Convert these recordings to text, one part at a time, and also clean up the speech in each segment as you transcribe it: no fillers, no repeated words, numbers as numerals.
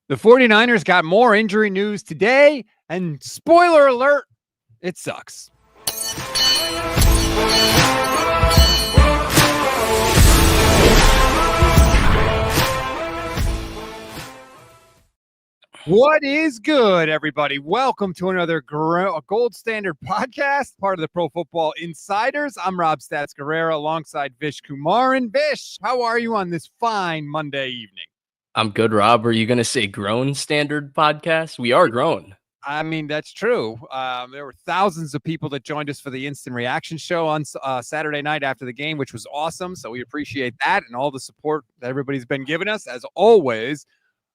The 49ers got more injury news today, and spoiler alert, it sucks. What is good, everybody? Welcome to another Gold Standard podcast, part of the Pro Football Insiders. I'm Rob Stats Guerrera alongside Vish Kumar. And Vish, how are you on this fine Monday evening? I'm good, Rob. Are you going to say grown standard podcast? We are grown. I mean, that's true. There were thousands of people that joined us for the instant reaction show on Saturday night after the game, which was awesome. So we appreciate that and all the support that everybody's been giving us. As always,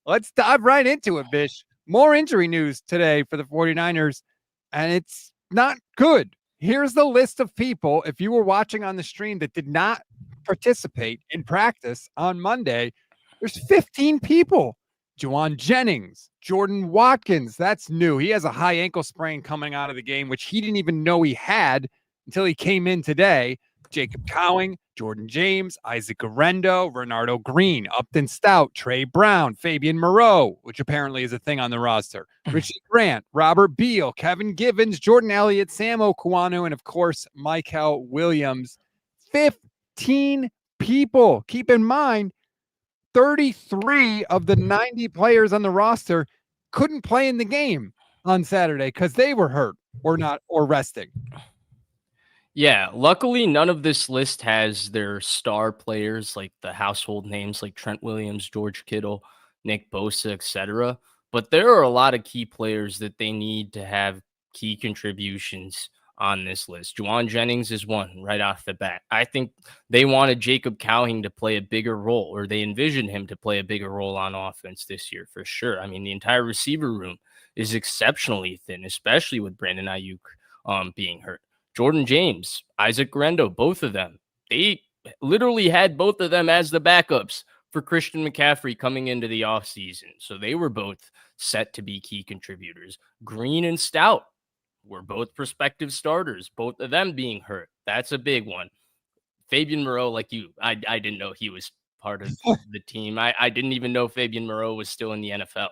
let's dive right into it, Bish. More injury news today for the 49ers, and it's not good. Here's the list of people, if you were watching on the stream, that did not participate in practice on Monday. There's 15 people. Juwan Jennings, Jordan Watkins, that's new. He has a high ankle sprain coming out of the game, which he didn't even know he had until he came in today. Jacob Cowing, Jordan James, Isaac Guerendo, Renardo Green, Upton Stout, Trey Brown, Fabian Moreau, which apparently is a thing on the roster, Richie Grant, Robert Beal, Kevin Givens, Jordan Elliott, Sam Okuanu, and of course, Michael Williams. 15 people. Keep in mind, 33 of the 90 players on the roster couldn't play in the game on Saturday because they were hurt or not or resting. Yeah, luckily none of this list has their star players, like the household names like Trent Williams, George Kittle, Nick Bosa, etc. But there are a lot of key players that they need to have key contributions on this list. Juwan Jennings is one right off the bat. I think they wanted Jacob Cowing to play a bigger role, or they envisioned him to play a bigger role on offense this year for sure. I mean, the entire receiver room is exceptionally thin, especially with Brandon Ayuk being hurt. Jordan James, Isaac Guerendo, both of them, they literally had both of them as the backups for Christian McCaffrey coming into the offseason. So they were both set to be key contributors. Green and Stout were both prospective starters, both of them being hurt. That's a big one. Fabian Moreau, like you, I didn't know he was part of the team. I didn't even know Fabian Moreau was still in the NFL.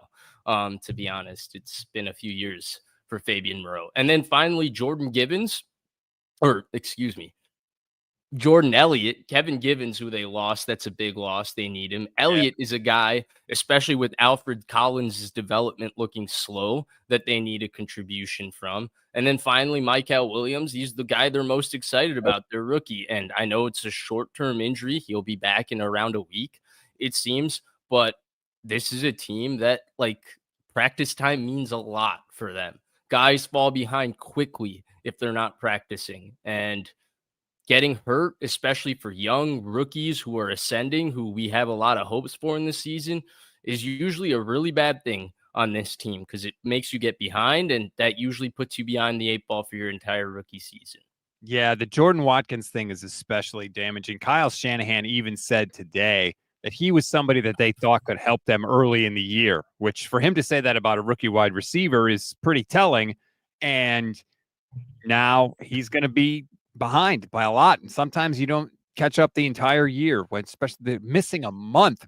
To be honest, it's been a few years for Fabian Moreau. And then finally, Jordan Elliott, Kevin Givens, who they lost. That's a big loss. They need him. Elliott is a guy, especially with Alfred Collins' development looking slow, that they need a contribution from. And then finally, Michael Williams. He's the guy they're most excited about, their rookie. And I know it's a short-term injury. He'll be back in around a week, it seems. But this is a team that, like, practice time means a lot for them. Guys fall behind quickly if they're not practicing. And getting hurt, especially for young rookies who are ascending, who we have a lot of hopes for in this season, is usually a really bad thing on this team because it makes you get behind, and that usually puts you behind the eight ball for your entire rookie season. Yeah, the Jordan Watkins thing is especially damaging. Kyle Shanahan even said today that he was somebody that they thought could help them early in the year, which for him to say that about a rookie wide receiver is pretty telling. And now he's going to be behind by a lot, and sometimes you don't catch up the entire year, when especially missing a month.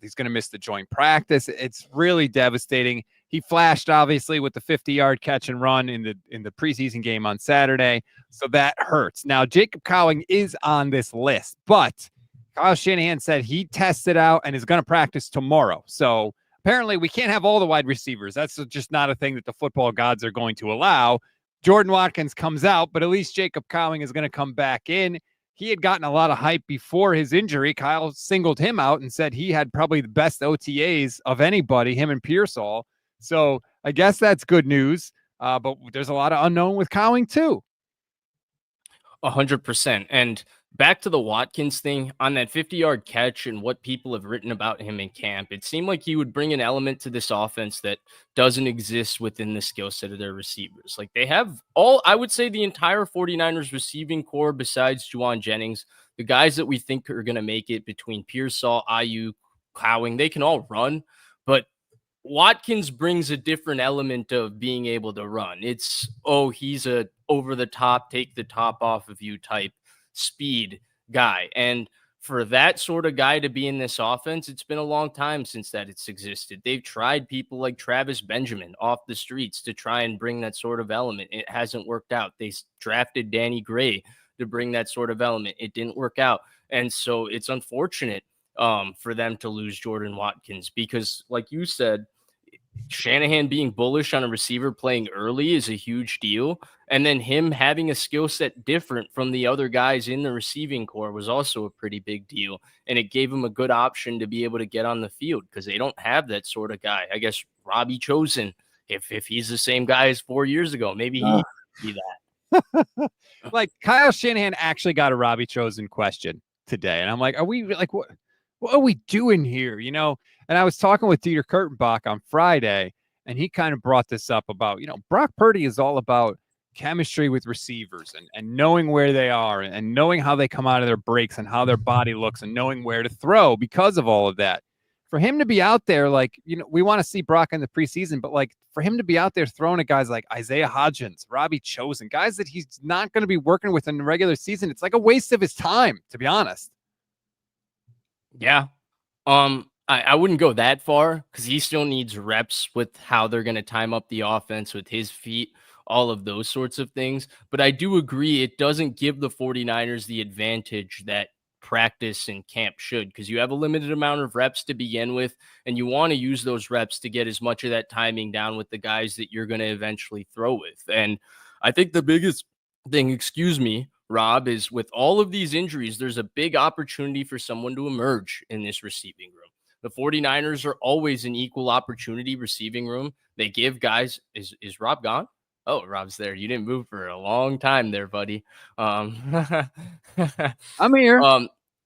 He's going to miss the joint practice. It's really devastating. He flashed obviously with the 50-yard catch and run in the preseason game on Saturday, so that hurts. Now Jacob Cowing is on this list, but Kyle Shanahan said he tested out and is going to practice tomorrow. So apparently we can't have all the wide receivers. That's just not a thing that the football gods are going to allow. Jordan Watkins comes out, but at least Jacob Cowing is going to come back in. He had gotten a lot of hype before his injury. Kyle singled him out and said he had probably the best OTAs of anybody, him and Pearsall. So I guess that's good news. But there's a lot of unknown with Cowing too. 100%. And back to the Watkins thing on that 50-yard catch and what people have written about him in camp, it seemed like he would bring an element to this offense that doesn't exist within the skill set of their receivers. Like, they have I would say the entire 49ers receiving core besides Juwan Jennings, the guys that we think are going to make it between Pearsall, Ayuk, Cowing, they can all run, but Watkins brings a different element of being able to run. It's, he's a over the top, take the top off of you type speed guy. And for that sort of guy to be in this offense, it's been a long time since that it's existed. They've tried people like Travis Benjamin off the streets to try and bring that sort of element. It hasn't worked out. They drafted Danny Gray to bring that sort of element. It didn't work out. And so it's unfortunate for them to lose Jordan Watkins because, like you said, Shanahan being bullish on a receiver playing early is a huge deal. And then him having a skill set different from the other guys in the receiving core was also a pretty big deal. And it gave him a good option to be able to get on the field because they don't have that sort of guy. I guess Robbie Chosen, if he's the same guy as 4 years ago, maybe he could be that. Like Kyle Shanahan actually got a Robbie Chosen question today. And I'm like, are we like, what are we doing here? You know? And I was talking with Dieter Kurtenbach on Friday, and he kind of brought this up about, Brock Purdy is all about chemistry with receivers and knowing where they are and knowing how they come out of their breaks and how their body looks and knowing where to throw because of all of that. For him to be out there, like, we want to see Brock in the preseason, but like for him to be out there throwing at guys like Isaiah Hodgins, Robbie Chosen, guys that he's not going to be working with in the regular season, it's like a waste of his time, to be honest. Yeah. I wouldn't go that far because he still needs reps with how they're going to time up the offense with his feet, all of those sorts of things. But I do agree it doesn't give the 49ers the advantage that practice and camp should because you have a limited amount of reps to begin with, and you want to use those reps to get as much of that timing down with the guys that you're going to eventually throw with. And I think the biggest thing, Rob, is with all of these injuries, there's a big opportunity for someone to emerge in this receiving room. The 49ers are always an equal opportunity receiving room. They give guys, is Rob gone? Oh, Rob's there. You didn't move for a long time there, buddy. I'm here.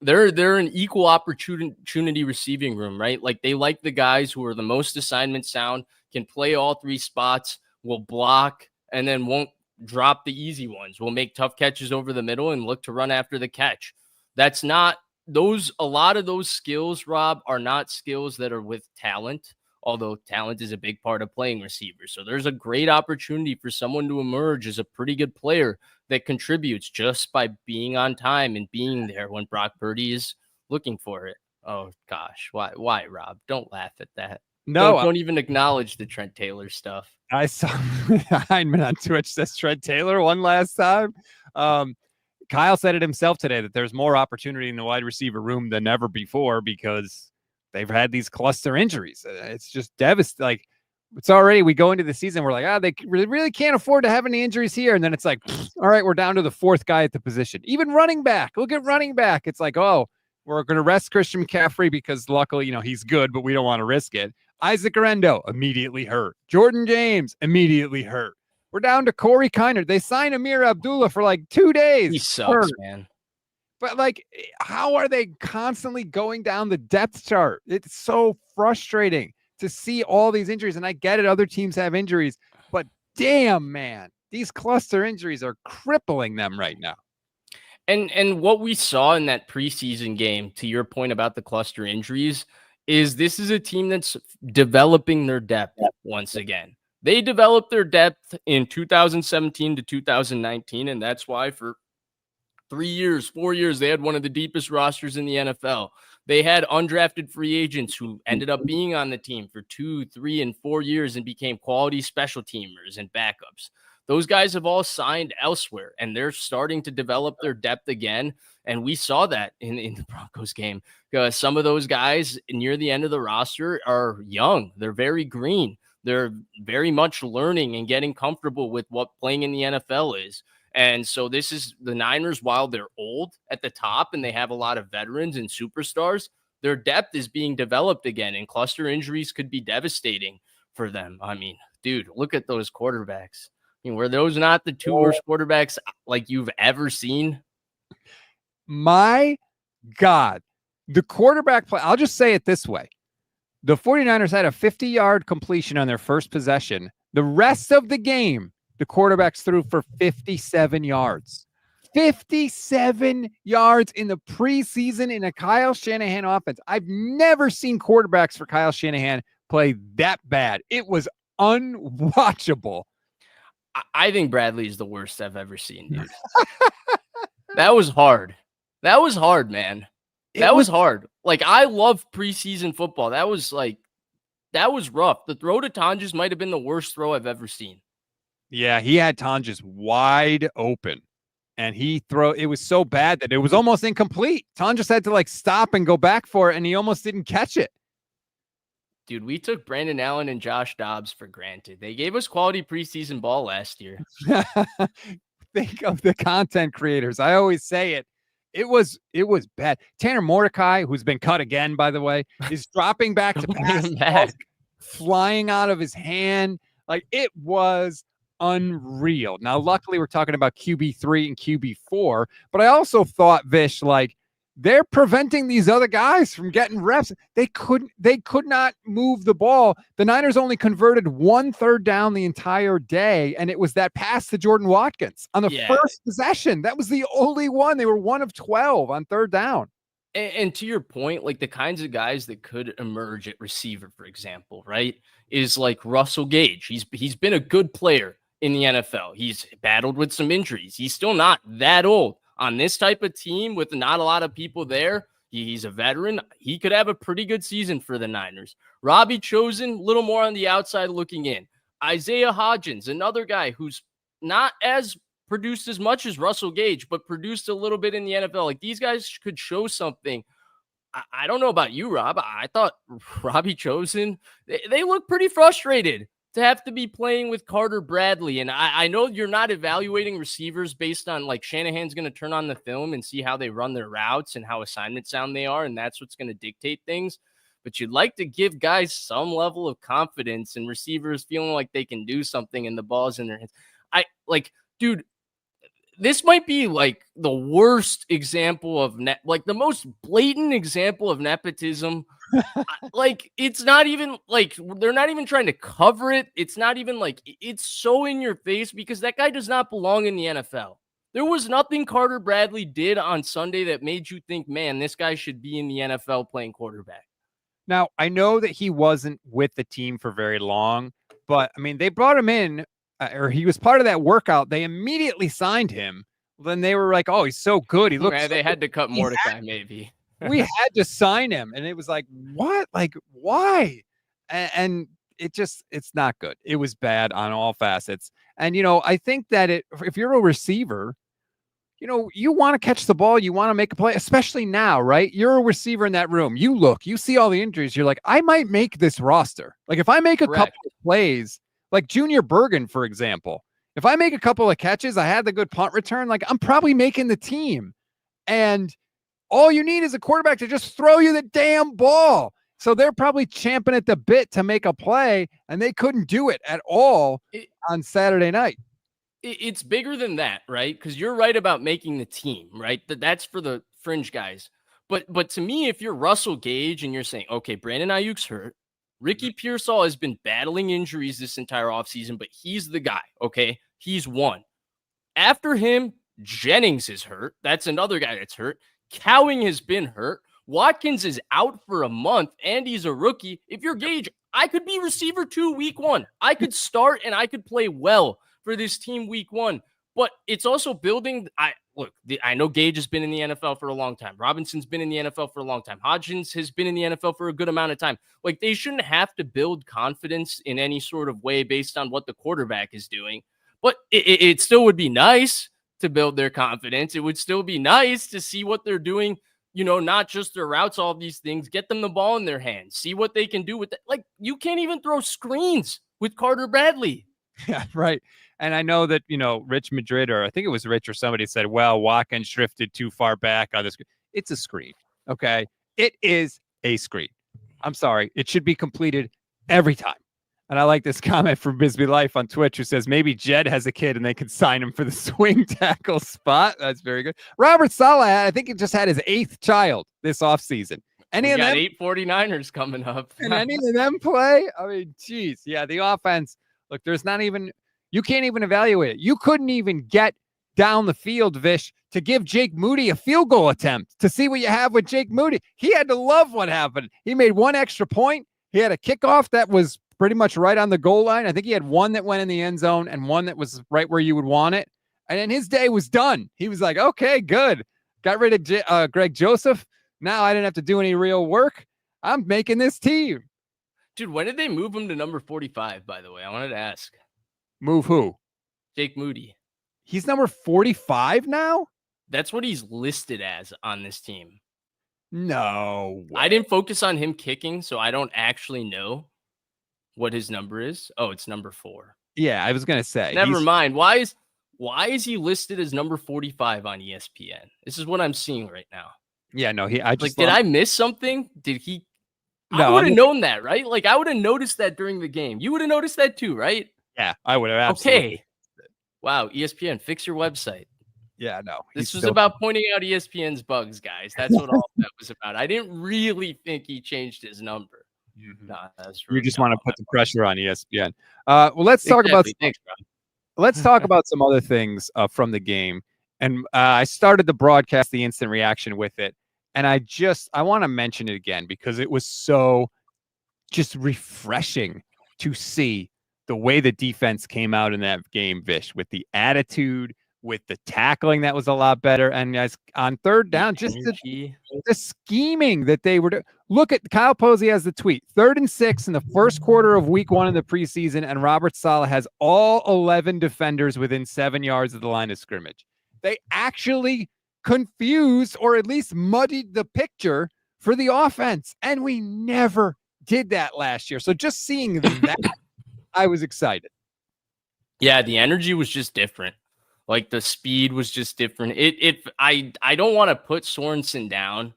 They're an equal opportunity receiving room, right? Like they like the guys who are the most assignment sound, can play all three spots, will block, and then won't drop the easy ones. Will make tough catches over the middle and look to run after the catch. That's not a lot of those skills, Rob, are not skills that are with talent, although talent is a big part of playing receiver. So there's a great opportunity for someone to emerge as a pretty good player that contributes just by being on time and being there when Brock Purdy is looking for it. Oh gosh, why, Rob? Don't laugh at that. No, don't even acknowledge the Trent Taylor stuff. I saw Heineman on Twitch says Trent Taylor one last time. Kyle said it himself today that there's more opportunity in the wide receiver room than ever before because they've had these cluster injuries. It's just devastating. Like it's already, we go into the season, we're like, they really can't afford to have any injuries here. And then it's like, all right, we're down to the fourth guy at the position. Even running back. Look at running back. It's like, oh, we're going to rest Christian McCaffrey because luckily, he's good, but we don't want to risk it. Isaac Arendo, immediately hurt. Jordan James, immediately hurt. We're down to Corey Kiner. They signed Amir Abdullah for like 2 days. He sucks, man. But like, how are they constantly going down the depth chart? It's so frustrating to see all these injuries. And I get it, other teams have injuries, but damn, man, these cluster injuries are crippling them right now. And what we saw in that preseason game, to your point about the cluster injuries, is this is a team that's developing their depth once again. They developed their depth in 2017 to 2019, and that's why for 4 years, they had one of the deepest rosters in the NFL. They had undrafted free agents who ended up being on the team for 2, 3, and 4 years and became quality special teamers and backups. Those guys have all signed elsewhere, and they're starting to develop their depth again. And we saw that in the Broncos game. Some of those guys near the end of the roster are young. They're very green. They're very much learning and getting comfortable with what playing in the NFL is. And so this is the Niners, while they're old at the top and they have a lot of veterans and superstars, their depth is being developed again, and cluster injuries could be devastating for them. I mean, dude, look at those quarterbacks. I mean, were those not the two worst quarterbacks like you've ever seen? My God, the quarterback play, I'll just say it this way. The 49ers had a 50-yard completion on their first possession. The rest of the game, the quarterbacks threw for 57 yards. 57 yards in the preseason in a Kyle Shanahan offense. I've never seen quarterbacks for Kyle Shanahan play that bad. It was unwatchable. I think Bradley is the worst I've ever seen, dude. That was hard. That was hard, man. That was hard. Like, I love preseason football. That was rough. The throw to Tonjes might have been the worst throw I've ever seen. Yeah, he had Tonjes wide open. And it was so bad that it was almost incomplete. Tonjes had to like stop and go back for it, and he almost didn't catch it. Dude, we took Brandon Allen and Josh Dobbs for granted. They gave us quality preseason ball last year. Think of the content creators. I always say it. It was bad. Tanner Mordecai, who's been cut again, by the way, is dropping back to pass, flying out of his hand. Like, it was unreal. Now, luckily, we're talking about QB3 and QB4, but I also thought, Vish, like, they're preventing these other guys from getting reps. They could not move the ball. The Niners only converted 1 third down the entire day, and it was that pass to Jordan Watkins on the first possession. That was the only one. They were 1 of 12 on third down. And to your point, like, the kinds of guys that could emerge at receiver, for example, right, is like Russell Gage. He's been a good player in the NFL. He's battled with some injuries. He's still not that old. On this type of team with not a lot of people there, he's a veteran. He could have a pretty good season for the Niners. Robbie Chosen, a little more on the outside looking in. Isaiah Hodgins, another guy who's not as produced as much as Russell Gage, but produced a little bit in the NFL. Like, these guys could show something. I don't know about you, Rob. I thought Robbie Chosen, they look pretty frustrated to have to be playing with Carter Bradley. And I know you're not evaluating receivers based on, like, Shanahan's going to turn on the film and see how they run their routes and how assignment sound they are, and that's what's going to dictate things. But you'd like to give guys some level of confidence and receivers feeling like they can do something and the ball's in their hands. Dude, this might be like the worst example of the most blatant example of nepotism. Like, it's not even like they're not even trying to cover it. It's not even like it's so in your face because that guy does not belong in the NFL. There was nothing Carter Bradley did on Sunday that made you think, man, this guy should be in the NFL playing quarterback. Now, I know that he wasn't with the team for very long, but I mean, they brought him in or he was part of that workout. They immediately signed him. Then they were like, oh, he's so good. He looks. They had to cut Mordecai, maybe. We had to sign him. And it was like, what? Like, why? And it's not good. It was bad on all facets. And, I think that if you're a receiver, you want to catch the ball. You want to make a play, especially now, right? You're a receiver in that room. You see all the injuries. You're like, I might make this roster. Like, if I make a couple of plays, like Junior Bergen, for example, if I make a couple of catches, I had the good punt return, like, I'm probably making the team. And all you need is a quarterback to just throw you the damn ball. So they're probably champing at the bit to make a play, and they couldn't do it at all on Saturday night. It's bigger than that, right? Because you're right about making the team, right? That's for the fringe guys. But to me, if you're Russell Gage and you're saying, okay, Brandon Ayuk's hurt, Ricky Pearsall has been battling injuries this entire offseason, but he's the guy, okay? He's one. After him, Jennings is hurt. That's another guy that's hurt. Cowing has been hurt. Watkins is out for a month, and he's a rookie. If you're Gage, I could be receiver 2 week 1. I could start, and I could play well for this team week 1. But it's also building. I know Gage has been in the NFL for a long time. Robinson's been in the NFL for a long time. Hodgins has been in the NFL for a good amount of time. Like, they shouldn't have to build confidence in any sort of way based on what the quarterback is doing. But it still would be nice to build their confidence. It would still be nice to see what they're doing, not just their routes, all of these things, get them the ball in their hands, see what they can do with it. Like, you can't even throw screens with Carter Bradley. Yeah, right. And I know that, Rich Madrid, or I think it was Rich or somebody said, well, Watkins drifted too far back on this. It's a screen. Okay. It is a screen. I'm sorry. It should be completed every time. And I like this comment from Bisbee Life on Twitch who says maybe Jed has a kid and they could sign him for the swing tackle spot. That's very good. Robert Saleh, I think he just had his 8th child this offseason. Any of them? 8 49ers coming up. And any of them play? I mean, geez. Yeah, the offense. Look, you can't even evaluate it. You couldn't even get down the field, Vish, to give Jake Moody a field goal attempt to see what you have with Jake Moody. He had to love what happened. He made 1 extra point. He had a kickoff that was pretty much right on the goal line. I think he had 1 that went in the end zone and 1 that was right where you would want it. And then his day was done. He was like, okay, good. Got rid of Greg Joseph. Now I didn't have to do any real work. I'm making this team. Dude, when did they move him to number 45, by the way? I wanted to ask. Move who? Jake Moody. He's number 45 now? That's what he's listed as on this team. No way. I didn't focus on him kicking, so I don't actually know what his number is. Oh, it's number 4. Yeah, I was going to say. Never mind. Why is he listed as number 45 on ESPN? This is what I'm seeing right now. Yeah, no, I just did I miss something? Did he? No, I would have known that, right? Like I would have noticed that during the game. You would have noticed that too, right? Yeah, I would have absolutely. Okay. Wow, ESPN, fix your website. Yeah, no. This was about pointing out ESPN's bugs, guys. That's what all that was about. I didn't really think he changed his number. Mm-hmm. Nah, that's really you just want to put the part. pressure on ESPN. Well, let's talk about. Thanks, let's talk about some other things from the game. And I started the broadcast, the instant reaction with it. And I want to mention it again because it was so just refreshing to see the way the defense came out in that game, Vish, with the attitude, with the tackling that was a lot better. And guys, on third down, just the scheming that they were doing. Look at Kyle Posey has the tweet. 3rd and 6 in the first quarter of week 1 in the preseason, and Robert Saleh has all 11 defenders within 7 yards of the line of scrimmage. They actually confused or at least muddied the picture for the offense, and we never did that last year. So just seeing that, I was excited. Yeah, the energy was just different. Like the speed was just different. I don't want to put Sorensen down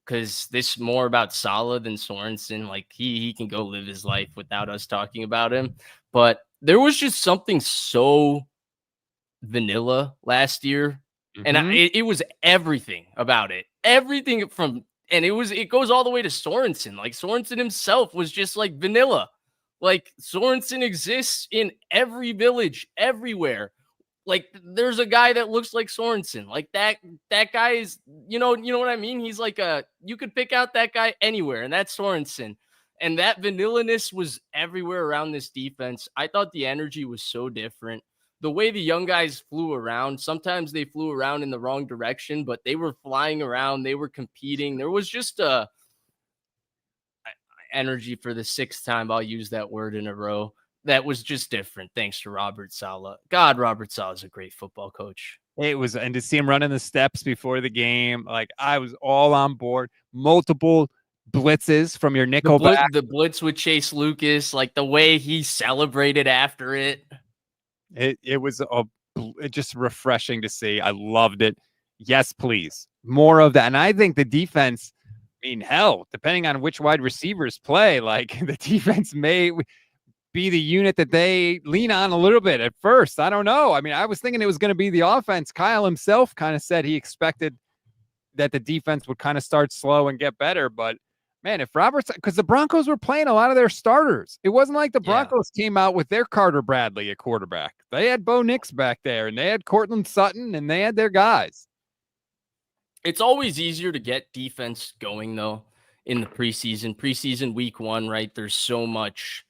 because this is more about Saleh than Sorensen. Like he can go live his life without us talking about him. But there was just something so vanilla last year. Mm-hmm. And it was everything about it. Everything from, and it goes all the way to Sorensen. Like Sorensen himself was just like vanilla. Like Sorensen exists in every village, everywhere. Like there's a guy that looks like Sorensen. Like that guy is, you know what I mean? He's like you could pick out that guy anywhere, and that's Sorensen. And that vanilla-ness was everywhere around this defense. I thought the energy was so different. The way the young guys flew around, sometimes they flew around in the wrong direction, but they were flying around. They were competing. There was just energy for the 6th time. I'll use that word in a row. That was just different. Thanks to Robert Saleh. God, Robert Saleh is a great football coach. It was, and to see him running the steps before the game, like I was all on board. Multiple blitzes from your nickel back. The blitz with Chase Lucas, like the way he celebrated after it. It was just refreshing to see. I loved it. Yes, please. More of that. And I think the defense, I mean, hell, depending on which wide receivers play, like the defense may be the unit that they lean on a little bit at first. I don't know. I mean, I was thinking it was going to be the offense. Kyle himself kind of said he expected that the defense would kind of start slow and get better. But man, if Roberts, because the Broncos were playing a lot of their starters. It wasn't like the Broncos came out with their Carter Bradley at quarterback. They had Bo Nix back there, and they had Cortland Sutton, and they had their guys. It's always easier to get defense going, though, in the preseason week 1, right? There's so much.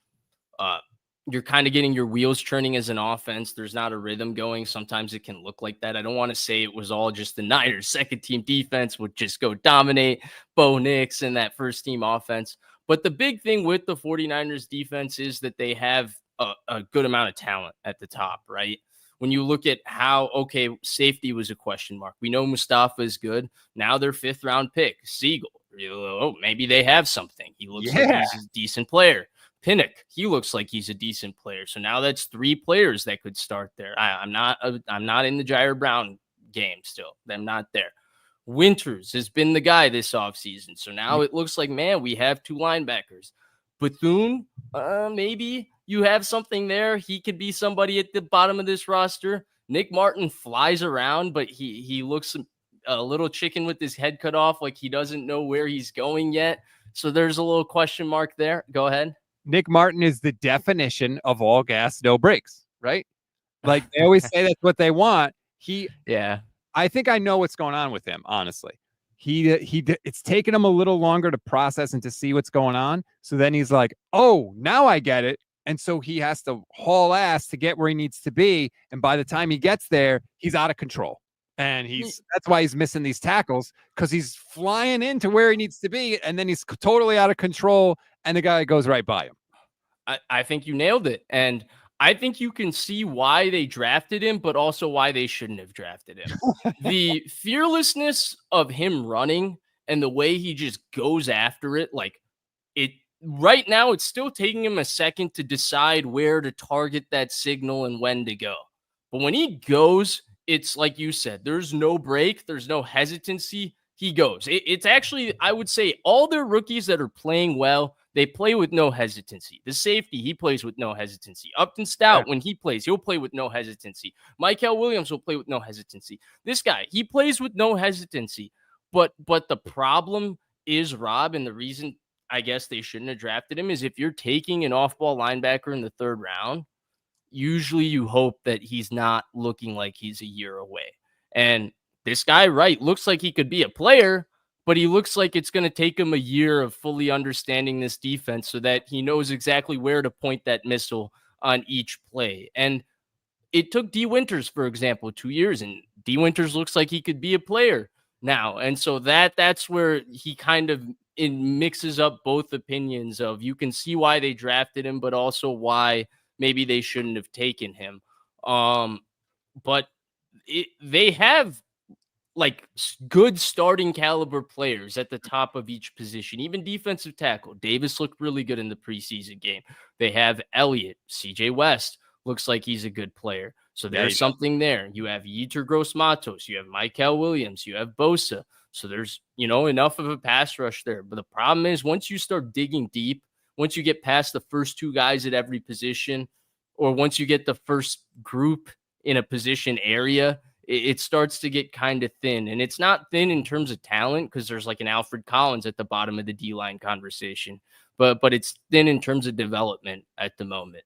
You're kind of getting your wheels turning as an offense. There's not a rhythm going. Sometimes it can look like that. I don't want to say it was all just the Niners second team defense would just go dominate Bo Nix and that first team offense. But the big thing with the 49ers defense is that they have a good amount of talent at the top, right? When you look at how, safety was a question mark. We know Mustafa is good. Now their 5th round pick, Siegel. Maybe they have something. He looks like he's a decent player. Pinnock, he looks like he's a decent player. So now that's 3 players that could start there. I'm not in the Jair Brown game still. I'm not there. Winters has been the guy this offseason. So now it looks like, man, we have 2 linebackers. Bethune, maybe you have something there. He could be somebody at the bottom of this roster. Nick Martin flies around, but he looks a little chicken with his head cut off, like he doesn't know where he's going yet. So there's a little question mark there. Go ahead. Nick Martin is the definition of all gas, no brakes, right? Like they always say that's what they want. I think I know what's going on with him, honestly. It's taken him a little longer to process and to see what's going on. So then he's like, oh, now I get it. And so he has to haul ass to get where he needs to be. And by the time he gets there, he's out of control. And that's why he's missing these tackles, because he's flying into where he needs to be, and then he's totally out of control, and the guy goes right by him. I think you nailed it. And I think you can see why they drafted him, but also why they shouldn't have drafted him. The fearlessness of him running and the way he just goes after it, like it right now, it's still taking him a second to decide where to target that signal and when to go. But when he goes, it's like you said, there's no break, there's no hesitancy. He goes. It's actually, I would say, all their rookies that are playing well, they play with no hesitancy. The safety, he plays with no hesitancy. Upton Stout, when he plays, he'll play with no hesitancy. Michael Williams will play with no hesitancy. This guy, he plays with no hesitancy. But the problem is, Rob, and the reason I guess they shouldn't have drafted him is if you're taking an off-ball linebacker in the 3rd round, usually you hope that he's not looking like he's a year away. And this guy, right, looks like he could be a player, but he looks like it's going to take him a year of fully understanding this defense so that he knows exactly where to point that missile on each play. And it took D Winters, for example, 2 years, and D Winters looks like he could be a player now. And so that's where he kind of mixes up both opinions of, you can see why they drafted him, but also why maybe they shouldn't have taken him. But they have like good starting caliber players at the top of each position, even defensive tackle. Davis looked really good in the preseason game. They have Elliott, CJ West looks like he's a good player. So there's something there. You have Yetur Gross-Matos, you have Michael Williams, you have Bosa. So there's, enough of a pass rush there. But the problem is, once you start digging deep, once you get past the first 2 guys at every position, or once you get the first group in a position area, it starts to get kind of thin. And it's not thin in terms of talent, because there's like an Alfred Collins at the bottom of the D-line conversation. But it's thin in terms of development at the moment.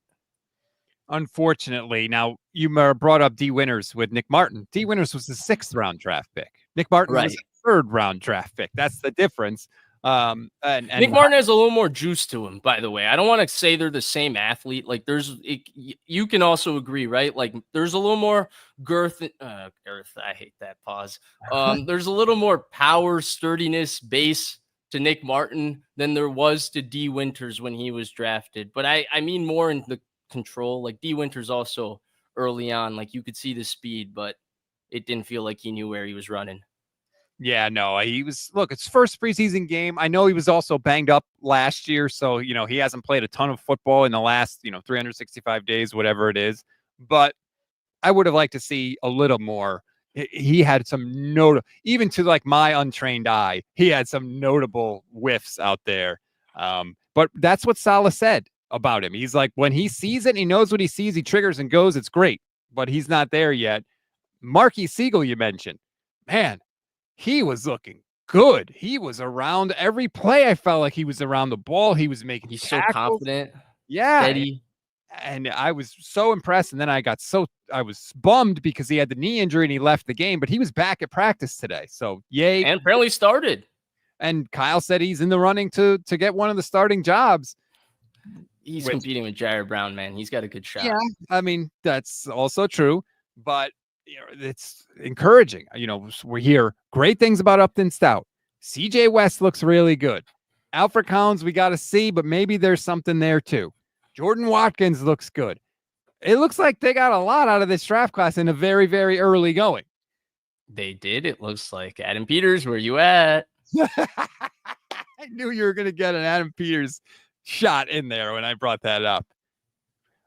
Unfortunately, now you brought up D Winters with Nick Martin. D Winters was the 6th round draft pick. Nick Martin was a 3rd round draft pick. That's the difference. And Nick Martin has a little more juice to him, by the way. I don't want to say they're the same athlete. Like you can also agree, right? Like there's a little more girth. I hate that pause. There's a little more power, sturdiness, base to Nick Martin than there was to D Winters when he was drafted. But I mean more in the control. Like D Winters also early on, like you could see the speed, but it didn't feel like he knew where he was running. Yeah, no, it's first preseason game. I know he was also banged up last year, so, he hasn't played a ton of football in the last, 365 days, whatever it is. But I would have liked to see a little more. He had some even to like my untrained eye, he had some notable whiffs out there. But that's what Saleh said about him. He's like, when he sees it and he knows what he sees, he triggers and goes, it's great, but he's not there yet. Marquis Siegel, you mentioned, man, he was looking good. He was around every play. I felt like he was around the ball. He was making He's tackles. So confident. Yeah. Steady. And I was so impressed. And then I was bummed because he had the knee injury and he left the game, but he was back at practice today. So yay. And apparently started. And Kyle said he's in the running to get one of the starting jobs. He's competing with Jared Brown, man. He's got a good shot. Yeah, I mean, that's also true, but it's encouraging. We hear great things about Upton Stout. CJ West looks really good. Alfred Collins, we got to see, but maybe there's something there too. Jordan Watkins looks good. It looks like they got a lot out of this draft class in a very, very early going. They did. It looks like. Adam Peters, where you at? I knew you were going to get an Adam Peters shot in there when I brought that up.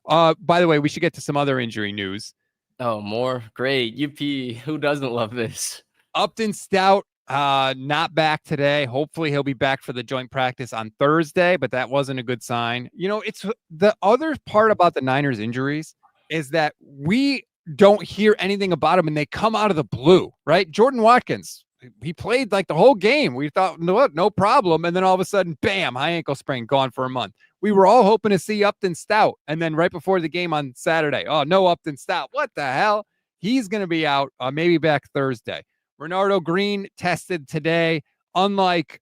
By the way, we should get to some other injury news. Oh, more? Great. UP. Who doesn't love this? Upton Stout, not back today. Hopefully he'll be back for the joint practice on Thursday, but that wasn't a good sign. It's the other part about the Niners injuries is that we don't hear anything about them and they come out of the blue, right? Jordan Watkins, he played like the whole game. We thought, no problem. And then all of a sudden, bam, high ankle sprain, gone for a month. We were all hoping to see Upton Stout. And then right before the game on Saturday, oh, no Upton Stout. What the hell? He's going to be out, maybe back Thursday. Renardo Green tested today. Unlike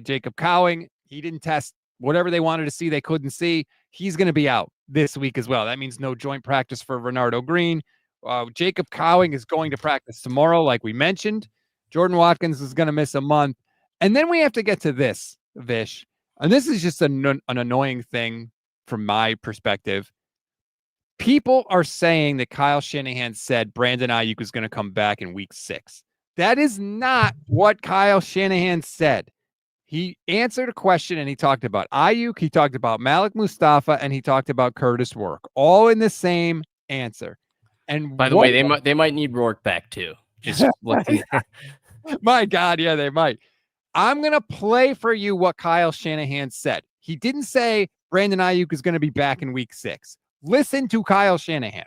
Jacob Cowing, he didn't test whatever they wanted to see, they couldn't see. He's going to be out this week as well. That means no joint practice for Renardo Green. Jacob Cowing is going to practice tomorrow, like we mentioned. Jordan Watkins is going to miss a month. And then we have to get to this, Vish. And this is just an annoying thing from my perspective. People are saying that Kyle Shanahan said Brandon Ayuk was going to come back in week 6. That is not what Kyle Shanahan said. He answered a question and he talked about Ayuk, he talked about Malik Mustafa, and he talked about Curtis Work, all in the same answer. And By the way, they might need Rourke back too. Just looking. My God, yeah, they might. I'm going to play for you what Kyle Shanahan said. He didn't say Brandon Ayuk is going to be back in week 6. Listen to Kyle Shanahan.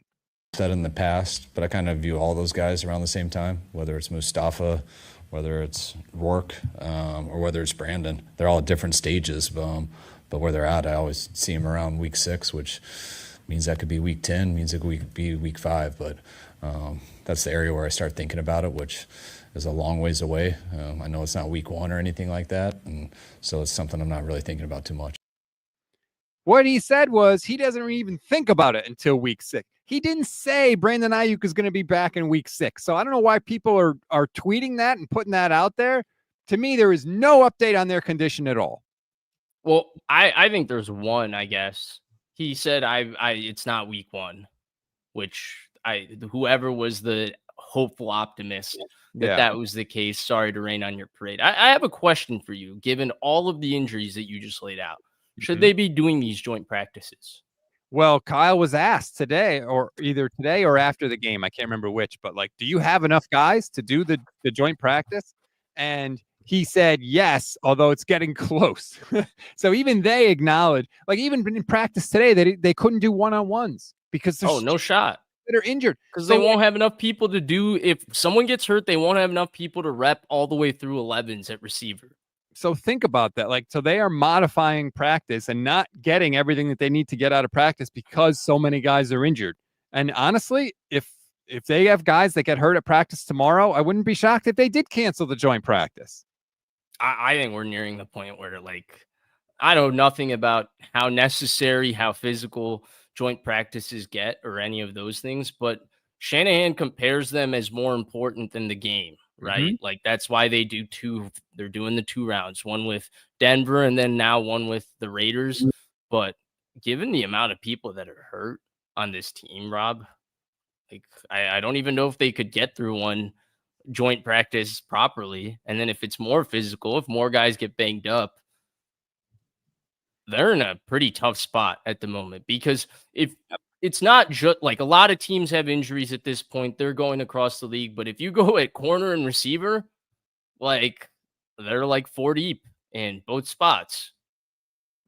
Said in the past, but I kind of view all those guys around the same time, whether it's Mustafa, whether it's Rourke, or whether it's Brandon. They're all at different stages, but where they're at, I always see them around week 6, which means that could be week 10, means it could be week 5, but that's the area where I start thinking about it, which is a long ways away. I know it's not week 1 or anything like that, and so it's something I'm not really thinking about too much. What he said was he doesn't even think about it until week 6. He didn't say Brandon Ayuk is going to be back in week 6. So I don't know why people are tweeting that and putting that out there. To me, there is no update on their condition at all. Well, I think there's one, I guess. He said it's not week 1, which whoever was the hopeful optimist that was the case. Sorry to rain on your parade. I have a question for you, given all of the injuries that you just laid out. Should they be doing these joint practices? Well, Kyle was asked today, or either today or after the game. I can't remember which, but like, do you have enough guys to do the joint practice? And he said yes, although it's getting close. So even they acknowledge, like even in practice today, they couldn't do one-on-ones because there's no shot that are injured because they won't have enough people to do. If someone gets hurt, they won't have enough people to rep all the way through 11s at receiver. So think about that. Like, so they are modifying practice and not getting everything that they need to get out of practice because so many guys are injured. And honestly, if they have guys that get hurt at practice tomorrow, I wouldn't be shocked if they did cancel the joint practice. I think we're nearing the point where, like, I know nothing about how necessary, how physical joint practices get or any of those things, but Shanahan compares them as more important than the game, right? Mm-hmm. Like that's why they're doing the 2 rounds, one with Denver and then now one with the Raiders. But given the amount of people that are hurt on this team, Rob, like I don't even know if they could get through one joint practice properly. And then if it's more physical, if more guys get banged up, they're in a pretty tough spot at the moment because if it's not just like a lot of teams have injuries at this point, they're going across the league. But if you go at corner and receiver, like they're like 4 deep in both spots.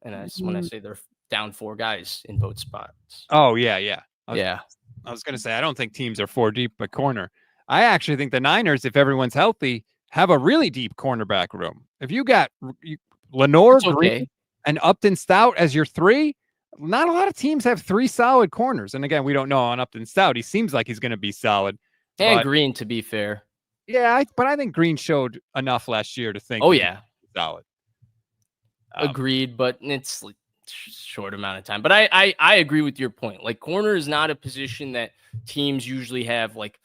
And that's when I say they're down 4 guys in both spots. Oh, yeah. I was going to say, I don't think teams are 4 deep at corner. I actually think the Niners, if everyone's healthy, have a really deep cornerback room. If you got Lenore, Green, and Upton Stout as your 3, not a lot of teams have 3 solid corners. And again, we don't know on Upton Stout. He seems like he's going to be solid. And Green, to be fair. Yeah, but I think Green showed enough last year to think. Oh, yeah. Solid. Agreed, but it's like short amount of time. But I agree with your point. Like corner is not a position that teams usually have. Like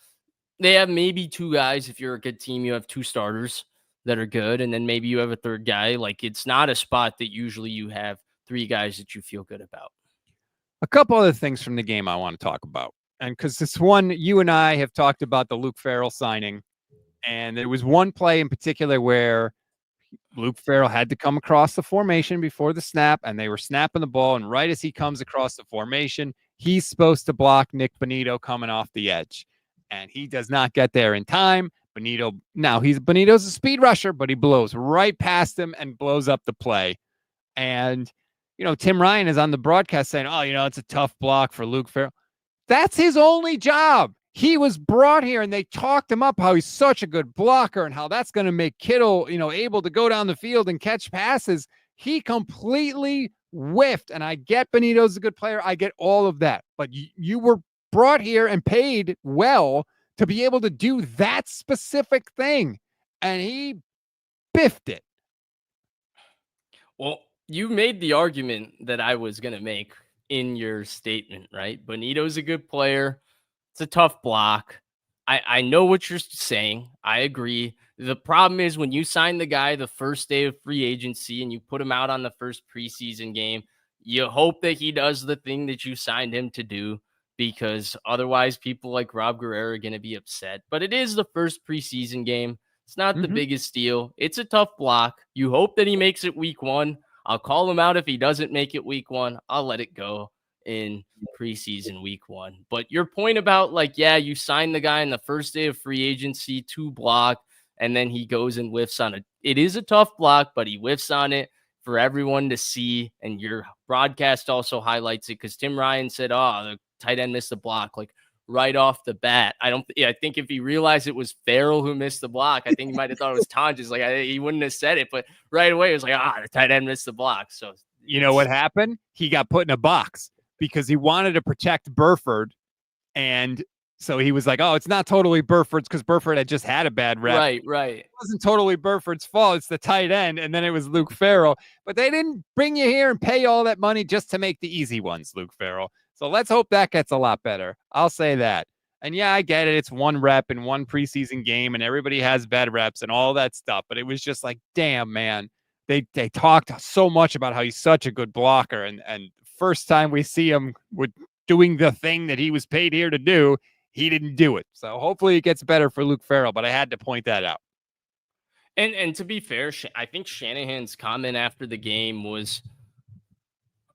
they have maybe 2 guys. If you're a good team, you have 2 starters that are good. And then maybe you have a 3rd guy. Like it's not a spot that usually you have 3 guys that you feel good about. A couple other things from the game I want to talk about. And because this one, you and I have talked about the Luke Farrell signing. And there was one play in particular where Luke Farrell had to come across the formation before the snap, and they were snapping the ball. And right as he comes across the formation, he's supposed to block Nick Bonito coming off the edge. And he does not get there in time. Bonito's a speed rusher, but he blows right past him and blows up the play. And, Tim Ryan is on the broadcast saying, it's a tough block for Luke Farrell. That's his only job. He was brought here and they talked him up how he's such a good blocker and how that's going to make Kittle, able to go down the field and catch passes. He completely whiffed. And I get Benito's a good player. I get all of that. But you were brought here and paid well to be able to do that specific thing. And he biffed it. Well, you made the argument that I was going to make in your statement, right? Bonito's a good player. It's a tough block. I know what you're saying. I agree. The problem is when you sign the guy the first day of free agency and you put him out on the first preseason game, you hope that he does the thing that you signed him to do, because otherwise people like Rob Guerrero are going to be upset. But it is the first preseason game. It's not the biggest deal. It's a tough block. You hope that he makes it week 1. I'll call him out if he doesn't make it week 1. I'll let it go in preseason week 1. But your point about, like, yeah, you sign the guy in the first day of free agency to block, and then he goes and whiffs on it. It is a tough block, but he whiffs on it for everyone to see. And your broadcast also highlights it because Tim Ryan said, oh, the tight end missed the block, like right off the bat. I think if he realized it was Farrell who missed the block, I think he might have thought it was Tonjes. Like, he wouldn't have said it, but right away it was like, the tight end missed the block. So you know what happened? He got put in a box because he wanted to protect Burford. And so he was like, oh, it's not totally Burford's because Burford had just had a bad rep. Right. It wasn't totally Burford's fault. It's the tight end. And then it was Luke Farrell. But they didn't bring you here and pay all that money just to make the easy ones, Luke Farrell. So let's hope that gets a lot better. I'll say that. And yeah, I get it. It's one rep in one preseason game and everybody has bad reps and all that stuff. But it was just like, damn, man. They talked so much about how he's such a good blocker. And first time we see him with doing the thing that he was paid here to do, he didn't do it. So hopefully it gets better for Luke Farrell, but I had to point that out. And to be fair, I think Shanahan's comment after the game was,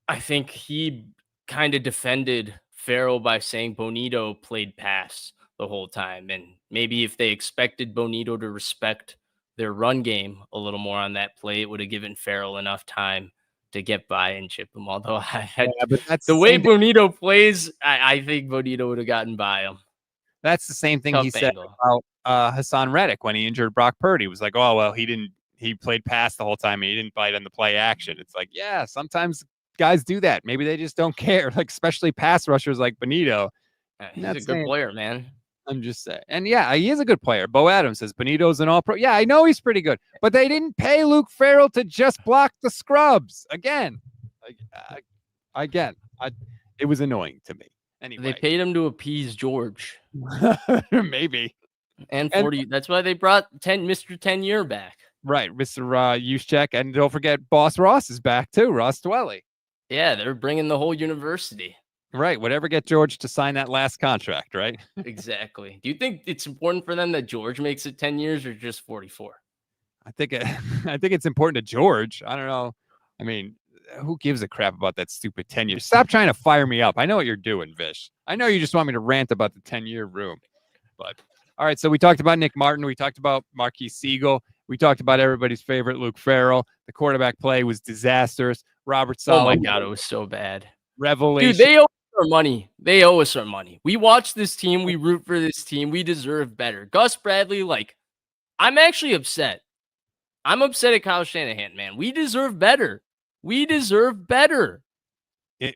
I think he kind of defended Farrell by saying Bonito played pass the whole time. And maybe if they expected Bonito to respect their run game a little more on that play, it would have given Farrell enough the get by and chip him. Although but that's the way Bonito plays, I think Bonito would have gotten by him. That's the same thing he said about Hassan Reddick when he injured Brock Purdy. He was like, oh, well, he played pass the whole time. And he didn't bite on the play action. It's like, yeah, sometimes guys do that. Maybe they just don't care, like especially pass rushers like Bonito. He's a good player, man. I'm just saying. And yeah, he is a good player. Bo Adams says Bonito's an all-pro. Yeah, I know he's pretty good. But they didn't pay Luke Farrell to just block the scrubs. Again. It was annoying to me. Anyway. They paid him to appease George. Maybe. And 40. That's why they brought Mr. 10-year back. Right. Mr. Juszczyk. And don't forget Boss Ross is back too. Ross Dwelly. Yeah, they're bringing the whole university. Right. Whatever get George to sign that last contract, right? Exactly. Do you think it's important for them that George makes it 10 years or just 44? I think it's important to George. I don't know. I mean, who gives a crap about that stupid 10 years? Stop trying to fire me up. I know what you're doing, Vish. I know you just want me to rant about the 10-year room. But all right, so we talked about Nick Martin. We talked about Marquise Siegel. We talked about everybody's favorite Luke Farrell. The quarterback play was disastrous. Robert Saleh. Oh my God, it was so bad. Revelation. Dude, they owe us our money. They owe us our money. We watch this team. We root for this team. We deserve better. Gus Bradley, I'm actually upset. I'm upset at Kyle Shanahan, man. We deserve better. We deserve better. I've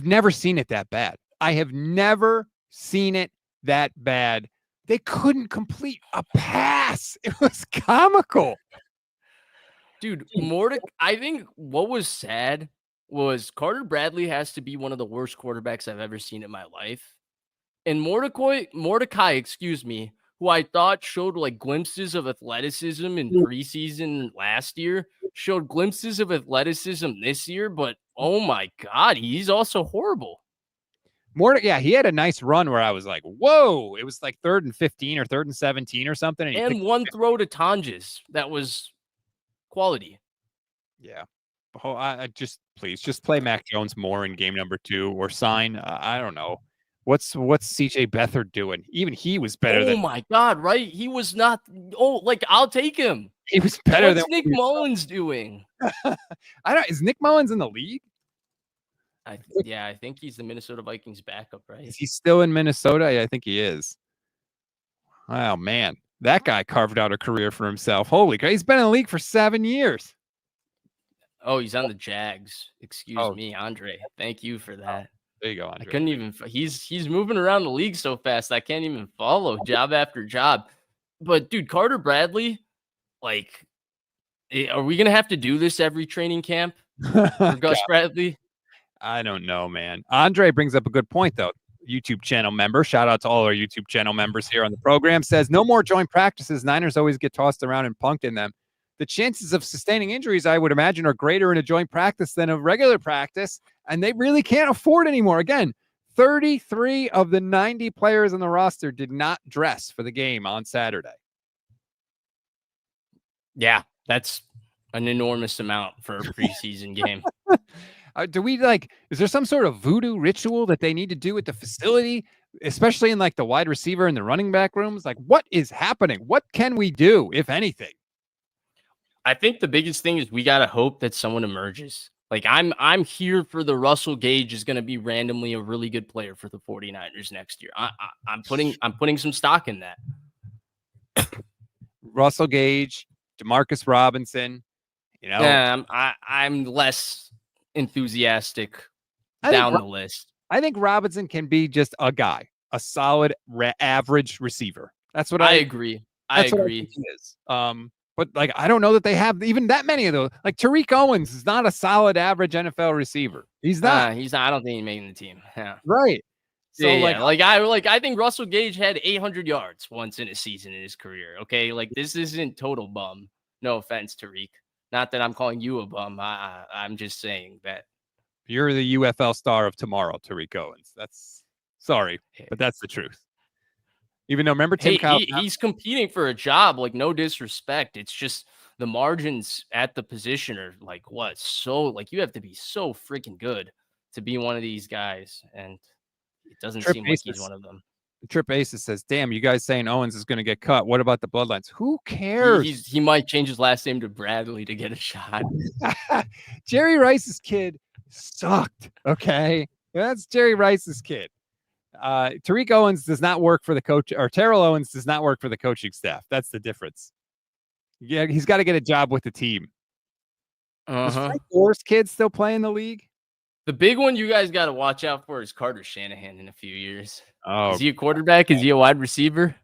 never seen it that bad. I have never seen it that bad. They couldn't complete a pass. It was comical. Dude, I think what was sad was Carter Bradley has to be one of the worst quarterbacks I've ever seen in my life. And Mordecai, who I thought showed glimpses of athleticism in preseason last year, showed glimpses of athleticism this year, but oh my God, he's also horrible. He had a nice run where I was like, whoa, it was like 3rd and 15 or 3rd and 17 or something. And one throw to Tonjes that was quality. Yeah. Oh, please play Mac Jones more in game number 2 or sign. I don't know. What's CJ Beathard doing? Even he was better than. Oh my God, right? He was not. I'll take him. He was better What's Nick Mullins doing? Is Nick Mullins in the league? I think he's the Minnesota Vikings backup, right? Is he still in Minnesota? Yeah, I think he is. Oh man, that guy carved out a career for himself. Holy crap. He's been in the league for 7 years. Oh, he's on the Jags. Excuse me, Andre. Thank you for that. There you go, Andre. I couldn't even. He's moving around the league so fast I can't even follow job after job. But dude, Carter Bradley, are we gonna have to do this every training camp for Gus Bradley? I don't know, man. Andre brings up a good point though. YouTube channel member, shout out to all our YouTube channel members here on the program, says no more joint practices. Niners always get tossed around and punked in them. The chances of sustaining injuries, I would imagine, are greater in a joint practice than a regular practice, and they really can't afford anymore. Again, 33 of the 90 players on the roster did not dress for the game on Saturday. Yeah, that's an enormous amount for a preseason game. Do we is there some sort of voodoo ritual that they need to do at the facility, especially in like the wide receiver and the running back rooms? Like, what is happening? What can we do, if anything? I think the biggest thing is we got to hope that someone emerges. Like I'm here for the Russell Gage is going to be randomly a really good player for the 49ers next year. I'm putting some stock in that. Russell Gage, Demarcus Robinson, Yeah, I'm less enthusiastic down the list. I think Robinson can be just a guy, a solid average receiver. That's what I agree. I agree. He is. But like, I don't know that they have even that many of those. Like Tariq Owens is not a solid average NFL receiver. He's not. He's not. I don't think he's making the team. Yeah. Right. So I think Russell Gage had 800 yards once in a season in his career. Okay, like this isn't total bum. No offense, Tariq. Not that I'm calling you a bum. I'm just saying that you're the UFL star of tomorrow, Tariq Owens. That's sorry, but that's the truth. Even though, remember, he's competing for a job. Like, no disrespect. It's just the margins at the position are like what? So like you have to be so freaking good to be one of these guys, and it doesn't seem like he's one of them. Trip Aces says, "Damn, you guys saying Owens is going to get cut? What about the bloodlines? Who cares? He might change his last name to Bradley to get a shot." Jerry Rice's kid sucked. Okay, that's Jerry Rice's kid. Tariq Owens does not work for the coach, or Terrell Owens does not work for the coaching staff. That's the difference. Yeah, he's got to get a job with the team. Is Frank Gore's kid still playing the league? The big one you guys got to watch out for is Carter Shanahan in a few years. Oh, is he a quarterback? Is he a wide receiver?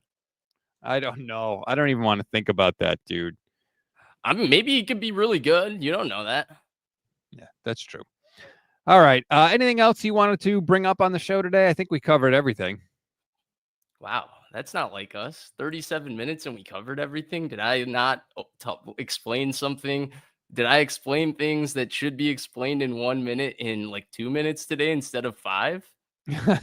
I don't know. I don't even want to think about that, dude. I mean, maybe he could be really good. You don't know that. Yeah, that's true. All right. Anything else you wanted to bring up on the show today? I think we covered everything. Wow. That's not like us. 37 minutes and we covered everything. Did I not explain something? Did I explain things that should be explained in 1 minute in like 2 minutes today instead of 5?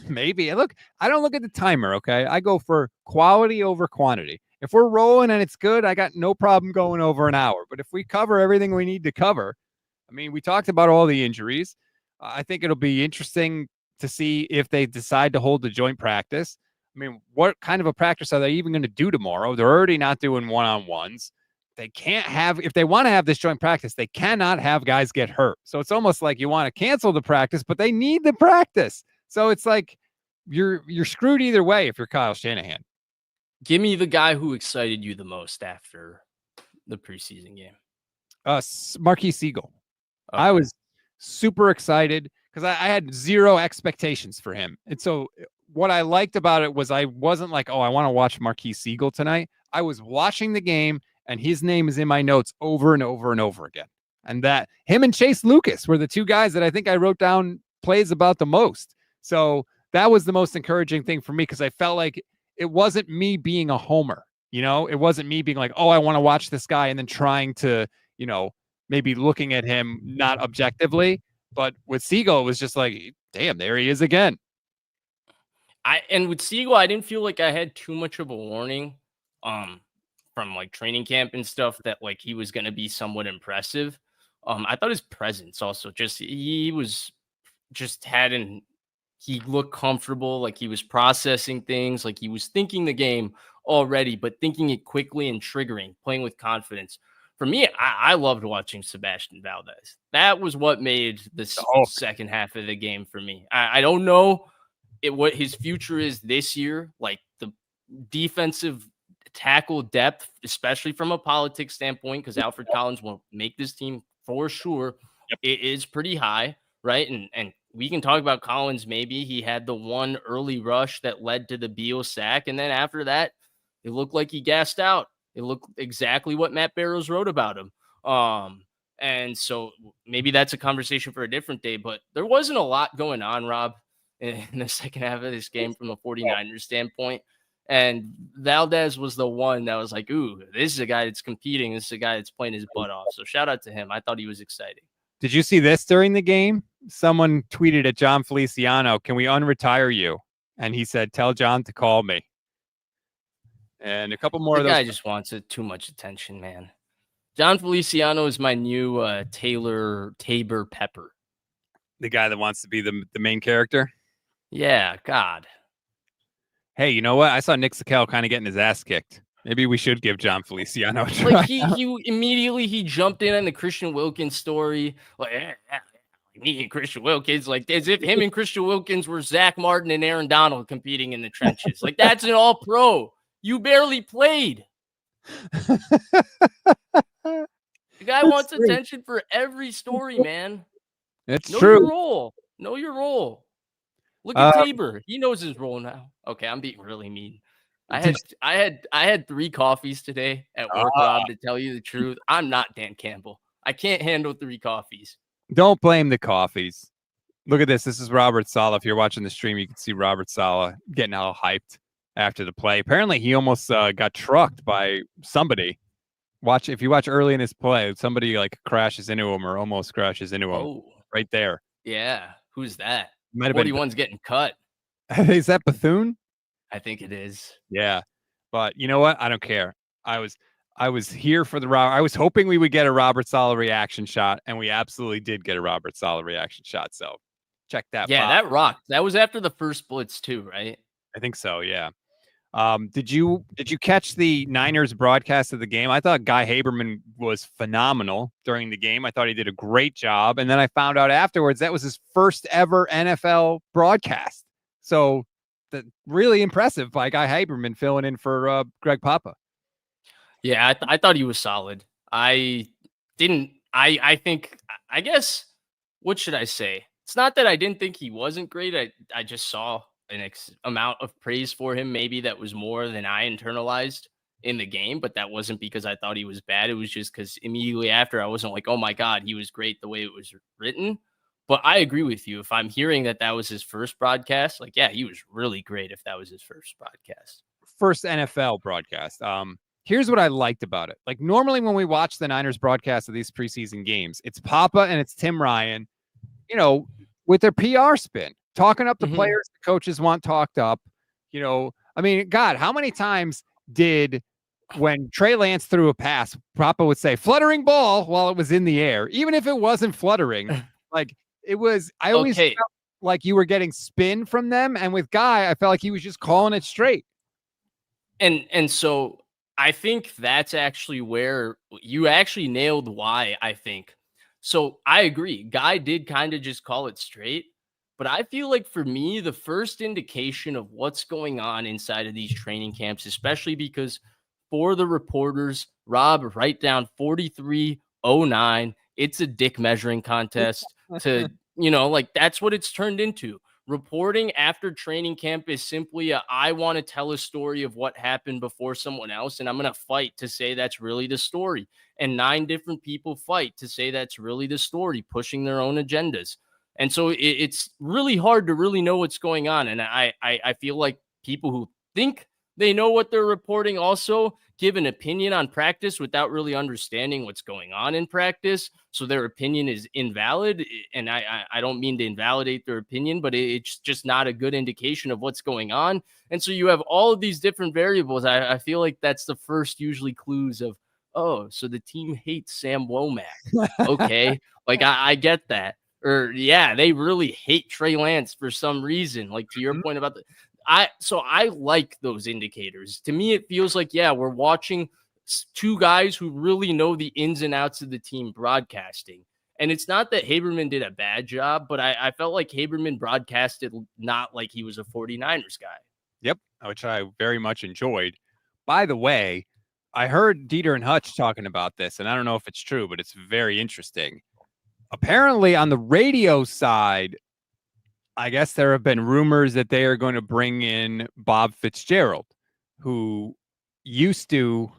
Maybe. Look, I don't look at the timer, okay? I go for quality over quantity. If we're rolling and it's good, I got no problem going over an hour. But if we cover everything we need to cover, I mean, we talked about all the injuries. I think it'll be interesting to see if they decide to hold the joint practice. I mean, what kind of a practice are they even going to do tomorrow? They're already not doing one-on-ones. They can't have, if they want to have this joint practice, they cannot have guys get hurt. So it's almost like you want to cancel the practice, but they need the practice. So it's like you're screwed either way if you're Kyle Shanahan. Give me the guy who excited you the most after the preseason game. Marquise Siegel. Okay. I was super excited because I had zero expectations for him. And so what I liked about it was I wasn't like, oh, I want to watch Marquise Siegel tonight. I was watching the game and his name is in my notes over and over and over again. And that him and Chase Lucas were the two guys that I think I wrote down plays about the most. So that was the most encouraging thing for me because I felt like it wasn't me being a homer. It wasn't me being like, oh, I want to watch this guy and then trying to, maybe looking at him not objectively. But with Siegel, it was just like, damn, there he is again. And with Siegel, I didn't feel like I had too much of a warning from like training camp and stuff that like he was going to be somewhat impressive. I thought his presence also he looked comfortable, like he was processing things, like he was thinking the game already, but thinking it quickly and triggering, playing with confidence. For me, I loved watching Sebastian Valdez. That was what made the second half of the game for me. I don't know what his future is this year, like the defensive tackle depth, especially from a politics standpoint, because Alfred Collins will make this team for sure. Yep. It is pretty high, right? And we can talk about Collins. Maybe he had the one early rush that led to the Beal sack, and then after that, it looked like he gassed out. It looked exactly what Matt Barrows wrote about him. And so maybe that's a conversation for a different day, but there wasn't a lot going on, Rob, in the second half of this game from the 49ers standpoint. And Valdez was the one that was like, ooh, this is a guy that's competing. This is a guy that's playing his butt off. So shout out to him. I thought he was exciting. Did you see this during the game? Someone tweeted at John Feliciano, "Can we unretire you?" And he said, "Tell John to call me." And a couple more The of those. guy just wants too much attention, man. John Feliciano is my new Taylor Tabor Pepper. The guy that wants to be the main character. Yeah, God. Hey, you know what? I saw Nick Sakel kind of getting his ass kicked. Maybe we should give John Feliciano a try. Like he immediately jumped in on the Christian Wilkins story. Like, me and Christian Wilkins, like as if him and Christian Wilkins were Zach Martin and Aaron Donald competing in the trenches. Like that's an all pro. You barely played. The guy wants attention for every story, man. It's know true. Your role. Know your role. Look at Tabor. He knows his role now. Okay, I'm being really mean. I had 3 coffees today at work, Rob, to tell you the truth. I'm not Dan Campbell. I can't handle 3 coffees. Don't blame the coffees. Look at this. This is Robert Saleh. If you're watching the stream, you can see Robert Saleh getting all hyped after the play. Apparently, he almost got trucked by somebody. If you watch early in his play, somebody like crashes into him or almost crashes into him. Oh, right there. Yeah. Who's that? Might have 41's getting cut. Is that Bethune? I think it is. Yeah. But you know what? I don't care. I was here for I was hoping we would get a Robert Saleh reaction shot, and we absolutely did get a Robert Saleh reaction shot. So check that. Yeah, that rocked. That was after the first blitz too, right? I think so. Yeah. Did you catch the Niners broadcast of the game? I thought Guy Haberman was phenomenal during the game. I thought he did a great job. And then I found out afterwards that was his first ever NFL broadcast. So really impressive by Guy Haberman filling in for Greg Papa. Yeah, I thought he was solid. I guess, what should I say? It's not that I didn't think he wasn't great. I just saw an amount of praise for him, maybe that was more than I internalized in the game, but that wasn't because I thought he was bad. It was just because immediately after I wasn't like, oh my God, he was great the way it was written. But I agree with you. If I'm hearing that was his first broadcast, like, yeah, he was really great if that was his first broadcast. First NFL broadcast. Here's what I liked about it. Like normally when we watch the Niners broadcast of these preseason games, it's Papa and it's Tim Ryan, with their PR spin. Talking up the players the coaches want talked up. I mean, God, how many times when Trey Lance threw a pass, Papa would say fluttering ball while it was in the air, even if it wasn't fluttering. Like it was, I always felt like you were getting spin from them. And with Guy, I felt like he was just calling it straight. And so I think that's actually where you actually nailed why, I think. So I agree. Guy did kind of just call it straight. But I feel like for me, the first indication of what's going on inside of these training camps, especially because for the reporters, Rob, write down 4309. It's a dick measuring contest to, that's what it's turned into. Reporting after training camp is simply I want to tell a story of what happened before someone else, and I'm going to fight to say that's really the story. And 9 different people fight to say that's really the story, pushing their own agendas. And so it's really hard to really know what's going on. And I feel like people who think they know what they're reporting also give an opinion on practice without really understanding what's going on in practice. So their opinion is invalid. And I don't mean to invalidate their opinion, but it's just not a good indication of what's going on. And so you have all of these different variables. I feel like that's the first usually clues of, oh, so the team hates Sam Womack. Okay. Like I get that. Or yeah, they really hate Trey Lance for some reason. Like to your point about so I like those indicators. To me, it feels like, yeah, we're watching 2 guys who really know the ins and outs of the team broadcasting. And it's not that Haberman did a bad job, but I felt like Haberman broadcasted not like he was a 49ers guy. Yep, which I very much enjoyed. By the way, I heard Dieter and Hutch talking about this, and I don't know if it's true, but it's very interesting. Apparently on the radio side, I guess there have been rumors that they are going to bring in Bob Fitzgerald, who used to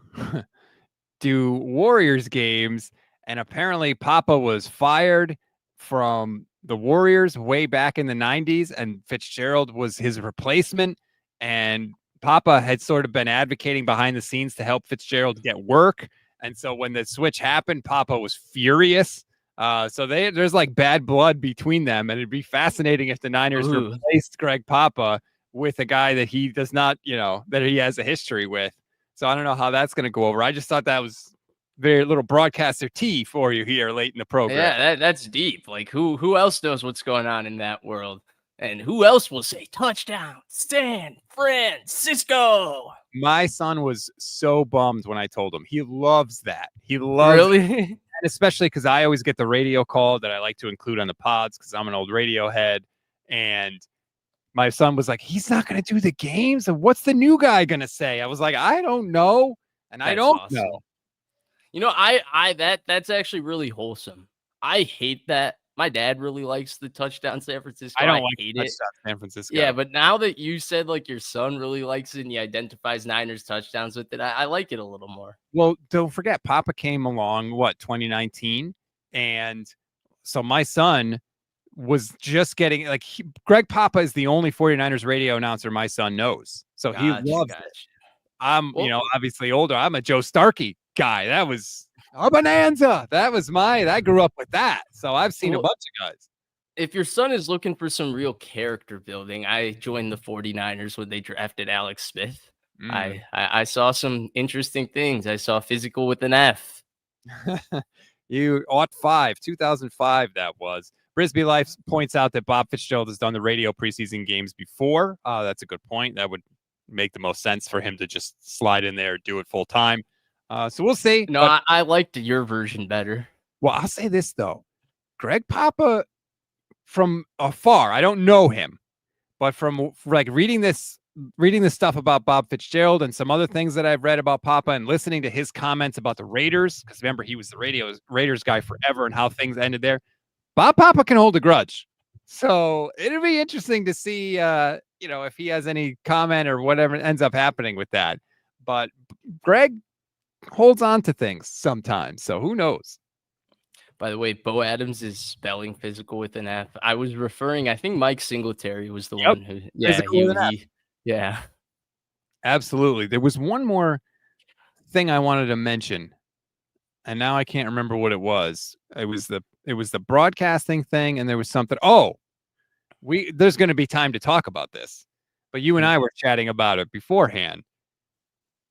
do Warriors games. And apparently Papa was fired from the Warriors way back in the 90s, and Fitzgerald was his replacement. And Papa had sort of been advocating behind the scenes to help Fitzgerald get work. And so when the switch happened, Papa was furious. So there's like bad blood between them. And it'd be fascinating if the Niners replaced Greg Papa with a guy that he does not, that he has a history with. So I don't know how that's going to go over. I just thought that was very little broadcaster tea for you here late in the program. Yeah, that's deep. Like who else knows what's going on in that world? And who else will say touchdown, San Francisco? My son was so bummed when I told him. He loves that. He loves really, and especially because I always get the radio call that I like to include on the pods because I'm an old radio head. And my son was like, "He's not going to do the games. And what's the new guy going to say?" I was like, "I don't know, and I don't know." That's actually really wholesome. I hate that. My dad really likes the touchdown San Francisco. I don't like hate touchdown it. San Francisco. Yeah, but now that you said like your son really likes it and he identifies Niners touchdowns with it, I like it a little more. Well, don't forget, Papa came along, 2019? And so my son was just getting Greg Papa is the only 49ers radio announcer my son knows. So he loves it. I'm, obviously older. I'm a Joe Starkey guy. That was a bonanza. I grew up with that. So I've seen a bunch of guys. If your son is looking for some real character building, I joined the 49ers when they drafted Alex Smith. I saw some interesting things. I saw physical with an F. You 2005 that was. Brisbee Life points out that Bob Fitzgerald has done the radio preseason games before. That's a good point. That would make the most sense for him to just slide in there, do it full time. So we'll see. No, I liked your version better. Well, I'll say this though. Greg Papa, from afar, I don't know him, but from like reading this stuff about Bob Fitzgerald and some other things that I've read about Papa and listening to his comments about the Raiders, because remember he was the Raiders guy forever and how things ended there. Bob Papa can hold a grudge. So it'll be interesting to see, if he has any comment or whatever ends up happening with that. But Greg holds on to things sometimes. So who knows? By the way, Bo Adams is spelling physical with an F. I was referring, I think Mike Singletary was the one who, yeah. Absolutely. There was one more thing I wanted to mention, and now I can't remember what it was. It was the broadcasting thing, and there was something. There's going to be time to talk about this, but you and I were chatting about it beforehand.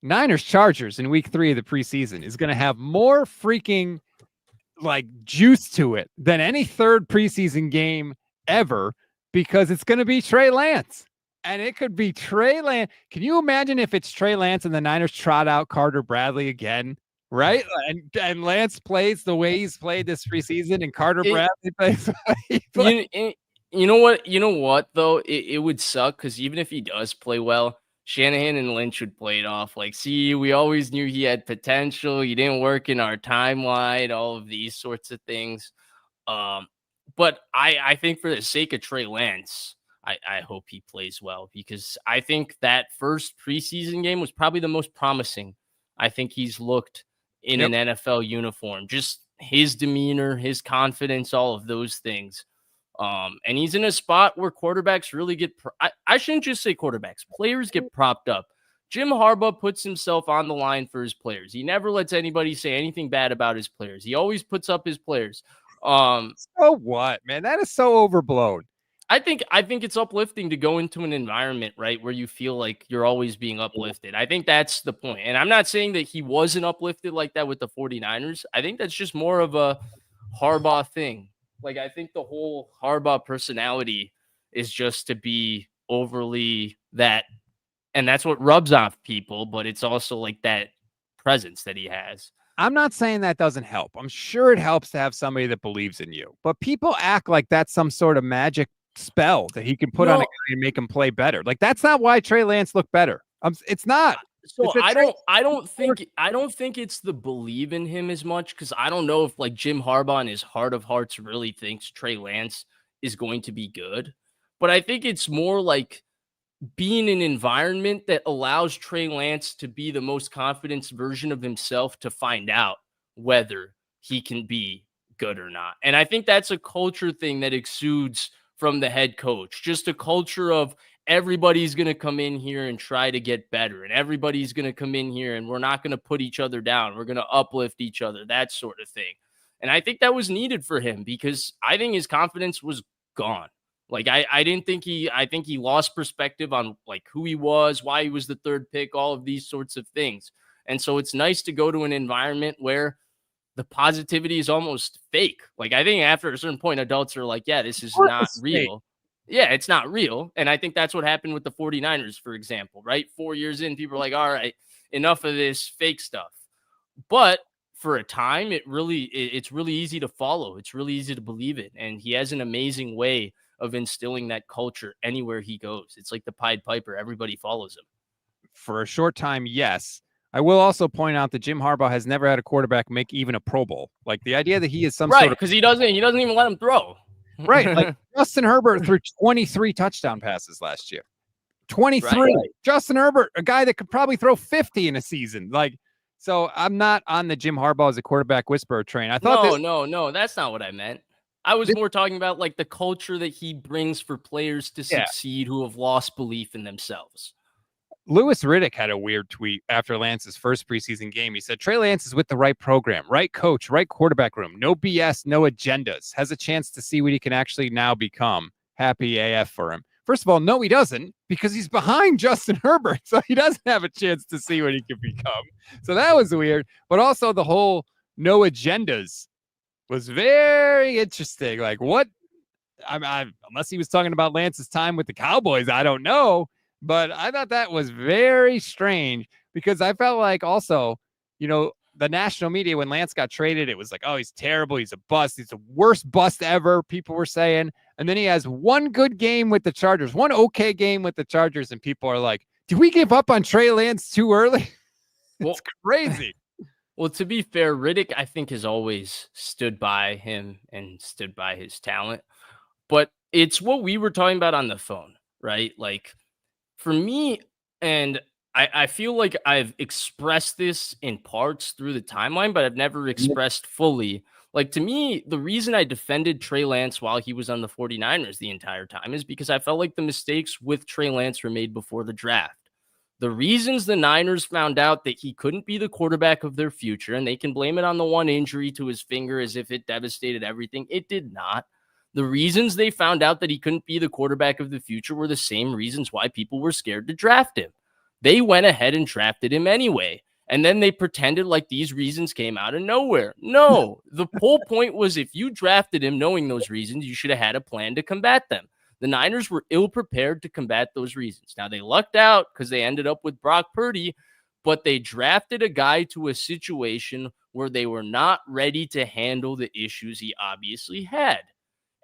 Niners Chargers in week 3 of the preseason is going to have more freaking juice to it than any third preseason game ever, because it's going to be Trey Lance. And it could be Trey Lance. Can you imagine if it's Trey Lance and the Niners trot out Carter Bradley again, right? And Lance plays the way he's played this preseason, and Carter Bradley plays. You know what though? It would suck because even if he does play well, Shanahan and Lynch would play it off like, see, we always knew he had potential. He didn't work in our timeline, all of these sorts of things. But I think for the sake of Trey Lance, I hope he plays well, because I think that first preseason game was probably the most promising I think he's looked in an NFL uniform. Just his demeanor, his confidence, all of those things. And he's in a spot where quarterbacks really get I shouldn't just say quarterbacks. Players get propped up. Jim Harbaugh puts himself on the line for his players. He never lets anybody say anything bad about his players. He always puts up his players. So what, man? That is so overblown. I think it's uplifting to go into an environment, right, where you feel like you're always being uplifted. I think that's the point. And I'm not saying that he wasn't uplifted like that with the 49ers. I think that's just more of a Harbaugh thing. Like, I think the whole Harbaugh personality is just to be overly that, and that's what rubs off people, but it's also like that presence that he has. I'm not saying that doesn't help. I'm sure it helps to have somebody that believes in you, but people act like that's some sort of magic spell that he can put on a guy and make him play better. Like, that's not why Trey Lance looked better. It's not. So I don't think it's the believe in him as much, because I don't know if like Jim Harbaugh in his heart of hearts really thinks Trey Lance is going to be good. But I think it's more like being in an environment that allows Trey Lance to be the most confident version of himself to find out whether he can be good or not. And I think that's a culture thing that exudes from the head coach, just a culture of everybody's going to come in here and try to get better. And everybody's going to come in here and we're not going to put each other down. We're going to uplift each other, that sort of thing. And I think that was needed for him because I think his confidence was gone. Like I think he lost perspective on like who he was, why he was the third pick, all of these sorts of things. And so it's nice to go to an environment where the positivity is almost fake. Like I think after a certain point, adults are like, yeah, this is not real. Yeah, it's not real. And I think that's what happened with the 49ers, for example, right? 4 years in, people are like, all right, enough of this fake stuff. But for a time, it's really easy to follow. It's really easy to believe it. And he has an amazing way of instilling that culture anywhere he goes. It's like the Pied Piper. Everybody follows him. For a short time, yes. I will also point out that Jim Harbaugh has never had a quarterback make even a Pro Bowl. Like the idea that he is some sort of because he doesn't even let him throw. Right. Like Justin Herbert threw 23 touchdown passes last year. 23. Right. Justin Herbert, a guy that could probably throw 50 in a season. Like, so I'm not on the Jim Harbaugh as a quarterback whisperer train. I thought no, that's not what I meant. I was more talking about like the culture that he brings for players to succeed who have lost belief in themselves. Louis Riddick had a weird tweet after Lance's first preseason game. He said, Trey Lance is with the right program, right coach, right quarterback room, no BS, no agendas, has a chance to see what he can actually now become. Happy AF for him. First of all, no, he doesn't, because he's behind Justin Herbert. So he doesn't have a chance to see what he can become. So that was weird. But also the whole no agendas was very interesting. Like what? Unless he was talking about Lance's time with the Cowboys, I don't know. But I thought that was very strange because I felt like also, you know, the national media, when Lance got traded, it was like, oh, he's terrible. He's a bust. He's the worst bust ever, people were saying. And then he has one good game with the Chargers, one okay game with the Chargers. And people are like, did we give up on Trey Lance too early? It's crazy. Well, to be fair, Riddick, I think, has always stood by him and stood by his talent. But it's what we were talking about on the phone, right? Like, for me, and I feel like I've expressed this in parts through the timeline, but I've never expressed fully. Like, to me, the reason I defended Trey Lance while he was on the 49ers the entire time is because I felt like the mistakes with Trey Lance were made before the draft. The reasons the Niners found out that he couldn't be the quarterback of their future, and they can blame it on the one injury to his finger as if it devastated everything. It did not. The reasons they found out that he couldn't be the quarterback of the future were the same reasons why people were scared to draft him. They went ahead and drafted him anyway. And then they pretended like these reasons came out of nowhere. No, the whole point was if you drafted him knowing those reasons, you should have had a plan to combat them. The Niners were ill-prepared to combat those reasons. Now, they lucked out because they ended up with Brock Purdy, but they drafted a guy to a situation where they were not ready to handle the issues he obviously had.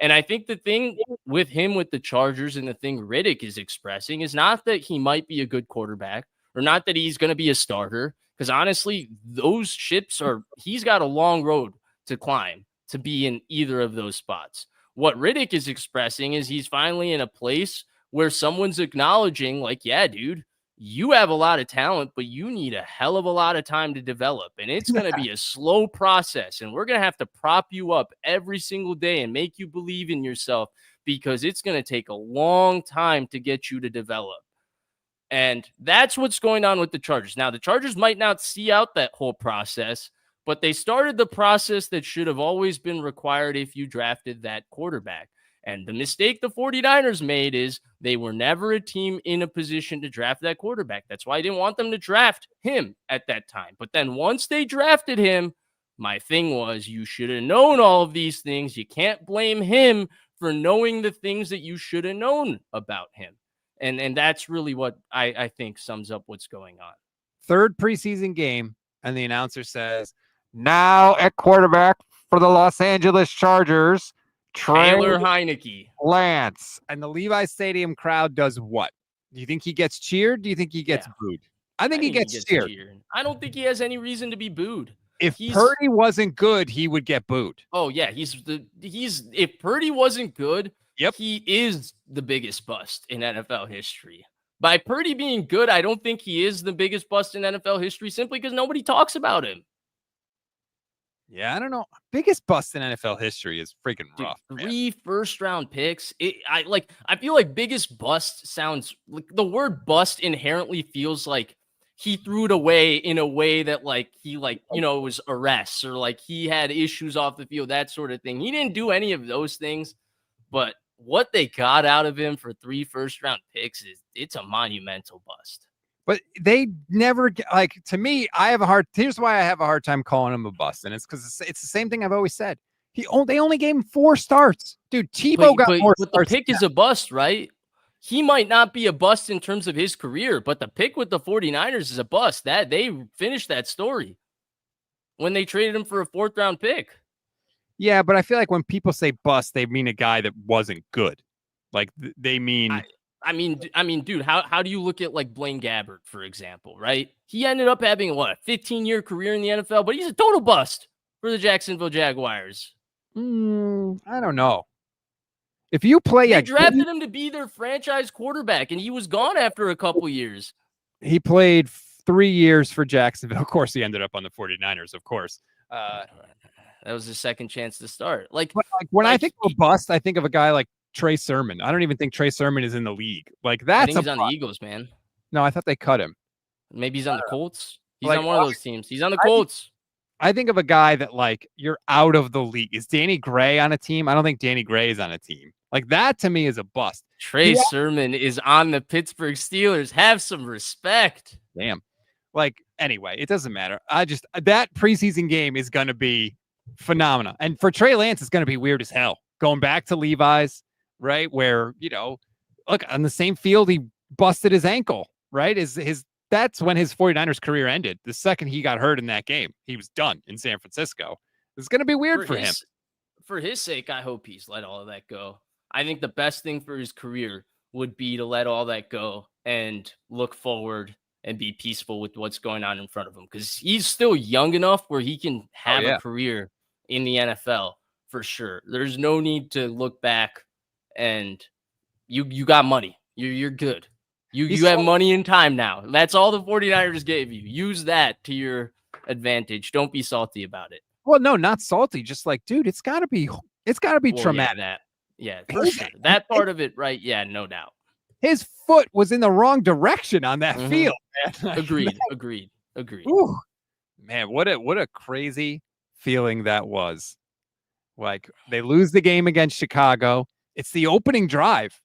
And I think the thing with him with the Chargers and the thing Riddick is expressing is not that he might be a good quarterback or not that he's going to be a starter. Because honestly, those ships he's got a long road to climb to be in either of those spots. What Riddick is expressing is he's finally in a place where someone's acknowledging like, yeah, dude, you have a lot of talent, but you need a hell of a lot of time to develop. And it's going to be a slow process. And we're going to have to prop you up every single day and make you believe in yourself because it's going to take a long time to get you to develop. And that's what's going on with the Chargers. Now, the Chargers might not see out that whole process, but they started the process that should have always been required if you drafted that quarterback. And the mistake the 49ers made is they were never a team in a position to draft that quarterback. That's why I didn't want them to draft him at that time. But then once they drafted him, my thing was you should have known all of these things. You can't blame him for knowing the things that you should have known about him. And that's really what I think sums up what's going on. Third preseason game, and the announcer says, now at quarterback for the Los Angeles Chargers, Taylor Heineke. Lance. And the Levi Stadium crowd does what? Do you think he gets cheered? Do you think he gets booed? I think he gets cheered. I don't think he has any reason to be booed. If Purdy wasn't good, he would get booed. Oh, yeah. If Purdy wasn't good, he is the biggest bust in NFL history. By Purdy being good, I don't think he is the biggest bust in NFL history simply because nobody talks about him. Yeah, I don't know. Biggest bust in NFL history is freaking Dude, rough, man. 3 first-round picks. I feel like biggest bust sounds like the word bust inherently feels like he threw it away in a way that like he was arrests or like he had issues off the field, that sort of thing. He didn't do any of those things, but what they got out of him for 3 first-round picks it's a monumental bust. But they never to me. Here's why I have a hard time calling him a bust, and it's because it's the same thing I've always said. They only gave him 4 starts, dude. Tebow got more but starts. the pick is a bust, right? He might not be a bust in terms of his career, but the pick with the 49ers is a bust. That they finished that story when they traded him for a 4th-round pick. Yeah, but I feel like when people say bust, they mean a guy that wasn't good. Like they mean. I mean, dude, how do you look at like Blaine Gabbert, for example, right? He ended up having a 15-year career in the NFL, but he's a total bust for the Jacksonville Jaguars. I don't know. If you play, they drafted him to be their franchise quarterback, and he was gone after a couple years. He played 3 years for Jacksonville. Of course, he ended up on the 49ers, of course. That was his second chance to start. When I think of a bust, I think of a guy like Trey Sermon. I don't even think Trey Sermon is in the league. Like that's I think he's on the Eagles, man. No, I thought they cut him. Maybe he's on the Colts. He's on one of those teams. He's on the Colts. I think of a guy that like you're out of the league. Is Danny Gray on a team? I don't think Danny Gray is on a team. Like that to me is a bust. Trey Sermon is on the Pittsburgh Steelers. Have some respect. Damn. Like anyway, it doesn't matter. That preseason game is going to be phenomenal. And for Trey Lance, it's going to be weird as hell. Going back to Levi's, right? Where, look, on the same field, he busted his ankle, right? That's when his 49ers career ended. The second he got hurt in that game, he was done in San Francisco. It's going to be weird for him. For his sake, I hope he's let all of that go. I think the best thing for his career would be to let all that go and look forward and be peaceful with what's going on in front of him, because he's still young enough where he can have a career in the NFL for sure. There's no need to look back, and you got money. You're good. You have money and time now. That's all the 49ers gave you. Use that to your advantage. Don't be salty about it. Well, no, not salty. Just like, dude, it's gotta be traumatic. Yeah, for sure. That part of it, right? Yeah, no doubt. His foot was in the wrong direction on that field. Man. Agreed. Ooh, man, what a crazy feeling that was. Like they lose the game against Chicago. It's the opening drive,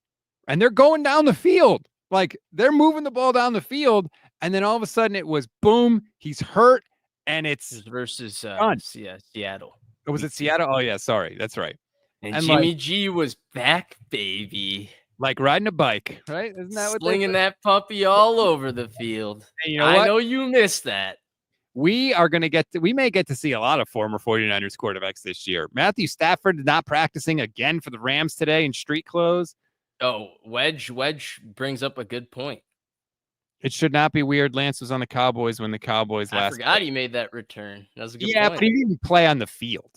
and they're going down the field. Like they're moving the ball down the field, and then all of a sudden it was boom. He's hurt, and it's versus Seattle. Oh, was it Seattle? Oh yeah, sorry, that's right. And Jimmy G was back, baby. Like riding a bike, right? Isn't that what slinging that puppy all over the field? And I know you missed that. We may get to see a lot of former 49ers quarterbacks this year. Matthew Stafford not practicing again for the Rams today in street clothes. Oh, Wedge brings up a good point. It should not be weird. Lance was on the Cowboys when the Cowboys I forgot he made that return. That was a good point. Yeah, but he didn't play on the field.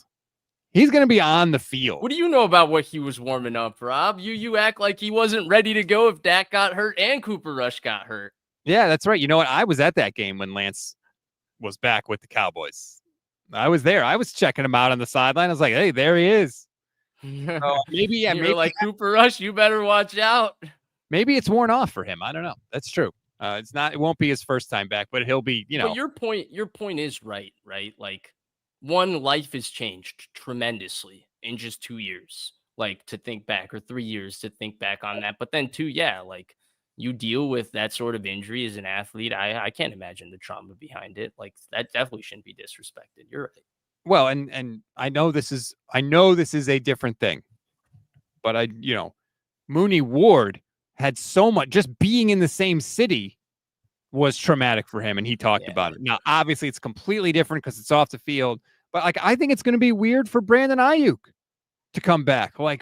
He's going to be on the field. What do you know about what he was warming up, Rob? You act like he wasn't ready to go if Dak got hurt and Cooper Rush got hurt. Yeah, that's right. You know what? I was at that game when Lance was back with the Cowboys. I was there. I was checking him out on the sideline. I was like, hey, there he is. Maybe like Cooper Rush, you better watch out. Maybe it's worn off for him. I don't know. That's true. It won't be his first time back, but he'll be, But your point is right? Like, one, life has changed tremendously in just 2 years, like to think back, or 3 years to think back on that. But then 2, like you deal with that sort of injury as an athlete. I can't imagine the trauma behind it. Like that definitely shouldn't be disrespected. You're right. Well, and I know this is a different thing, but Mooney Ward had so much, just being in the same city was traumatic for him, and he talked about it. Now, obviously, it's completely different because it's off the field, but like I think it's going to be weird for Brandon Ayuk to come back. Like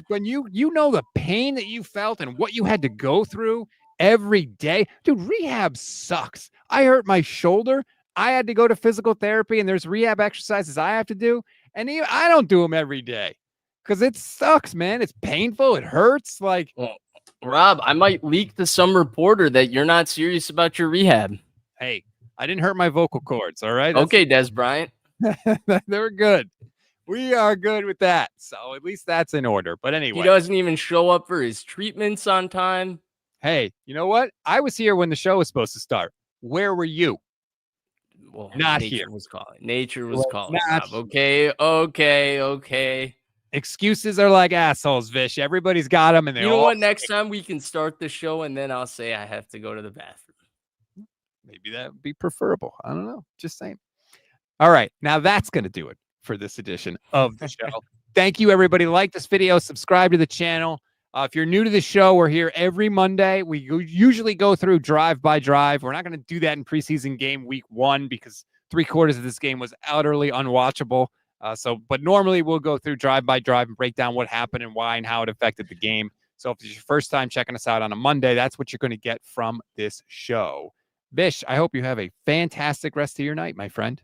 when you know the pain that you felt and what you had to go through every day, dude. Rehab sucks. I hurt my shoulder. I had to go to physical therapy, and there's rehab exercises I have to do, and I don't do them every day because it sucks, man. It's painful. It hurts. Like. Well, Rob, I might leak to some reporter that you're not serious about your rehab. Hey, I didn't hurt my vocal cords, all right? Okay, Des Bryant. They were good. We are good with that. So at least that's in order. But He anyway, doesn't even show up for his treatments on time. hey, you know what? I was here when the show was supposed to start. Where were you? Well, Not nature here. was calling. Nature was Well, calling, not Rob. Okay. Excuses are like assholes, Vish. Everybody's got them, and they You know all what? Next time we can start the show, and then I'll say I have to go to the bathroom. maybe that would be preferable. I don't know. Just saying. All right. Now that's going to do it for this edition of the show. Thank you, everybody. Like this video, subscribe to the channel. If you're new to the show, we're here every Monday. We usually go through drive by drive. We're not going to do that in preseason game week 1 because 3/4 of this game was utterly unwatchable. But normally we'll go through drive by drive and break down what happened and why and how it affected the game. So if it's your first time checking us out on a Monday, that's what you're going to get from this show. Bish, I hope you have a fantastic rest of your night, my friend.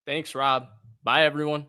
Thanks, Rob. Bye, everyone.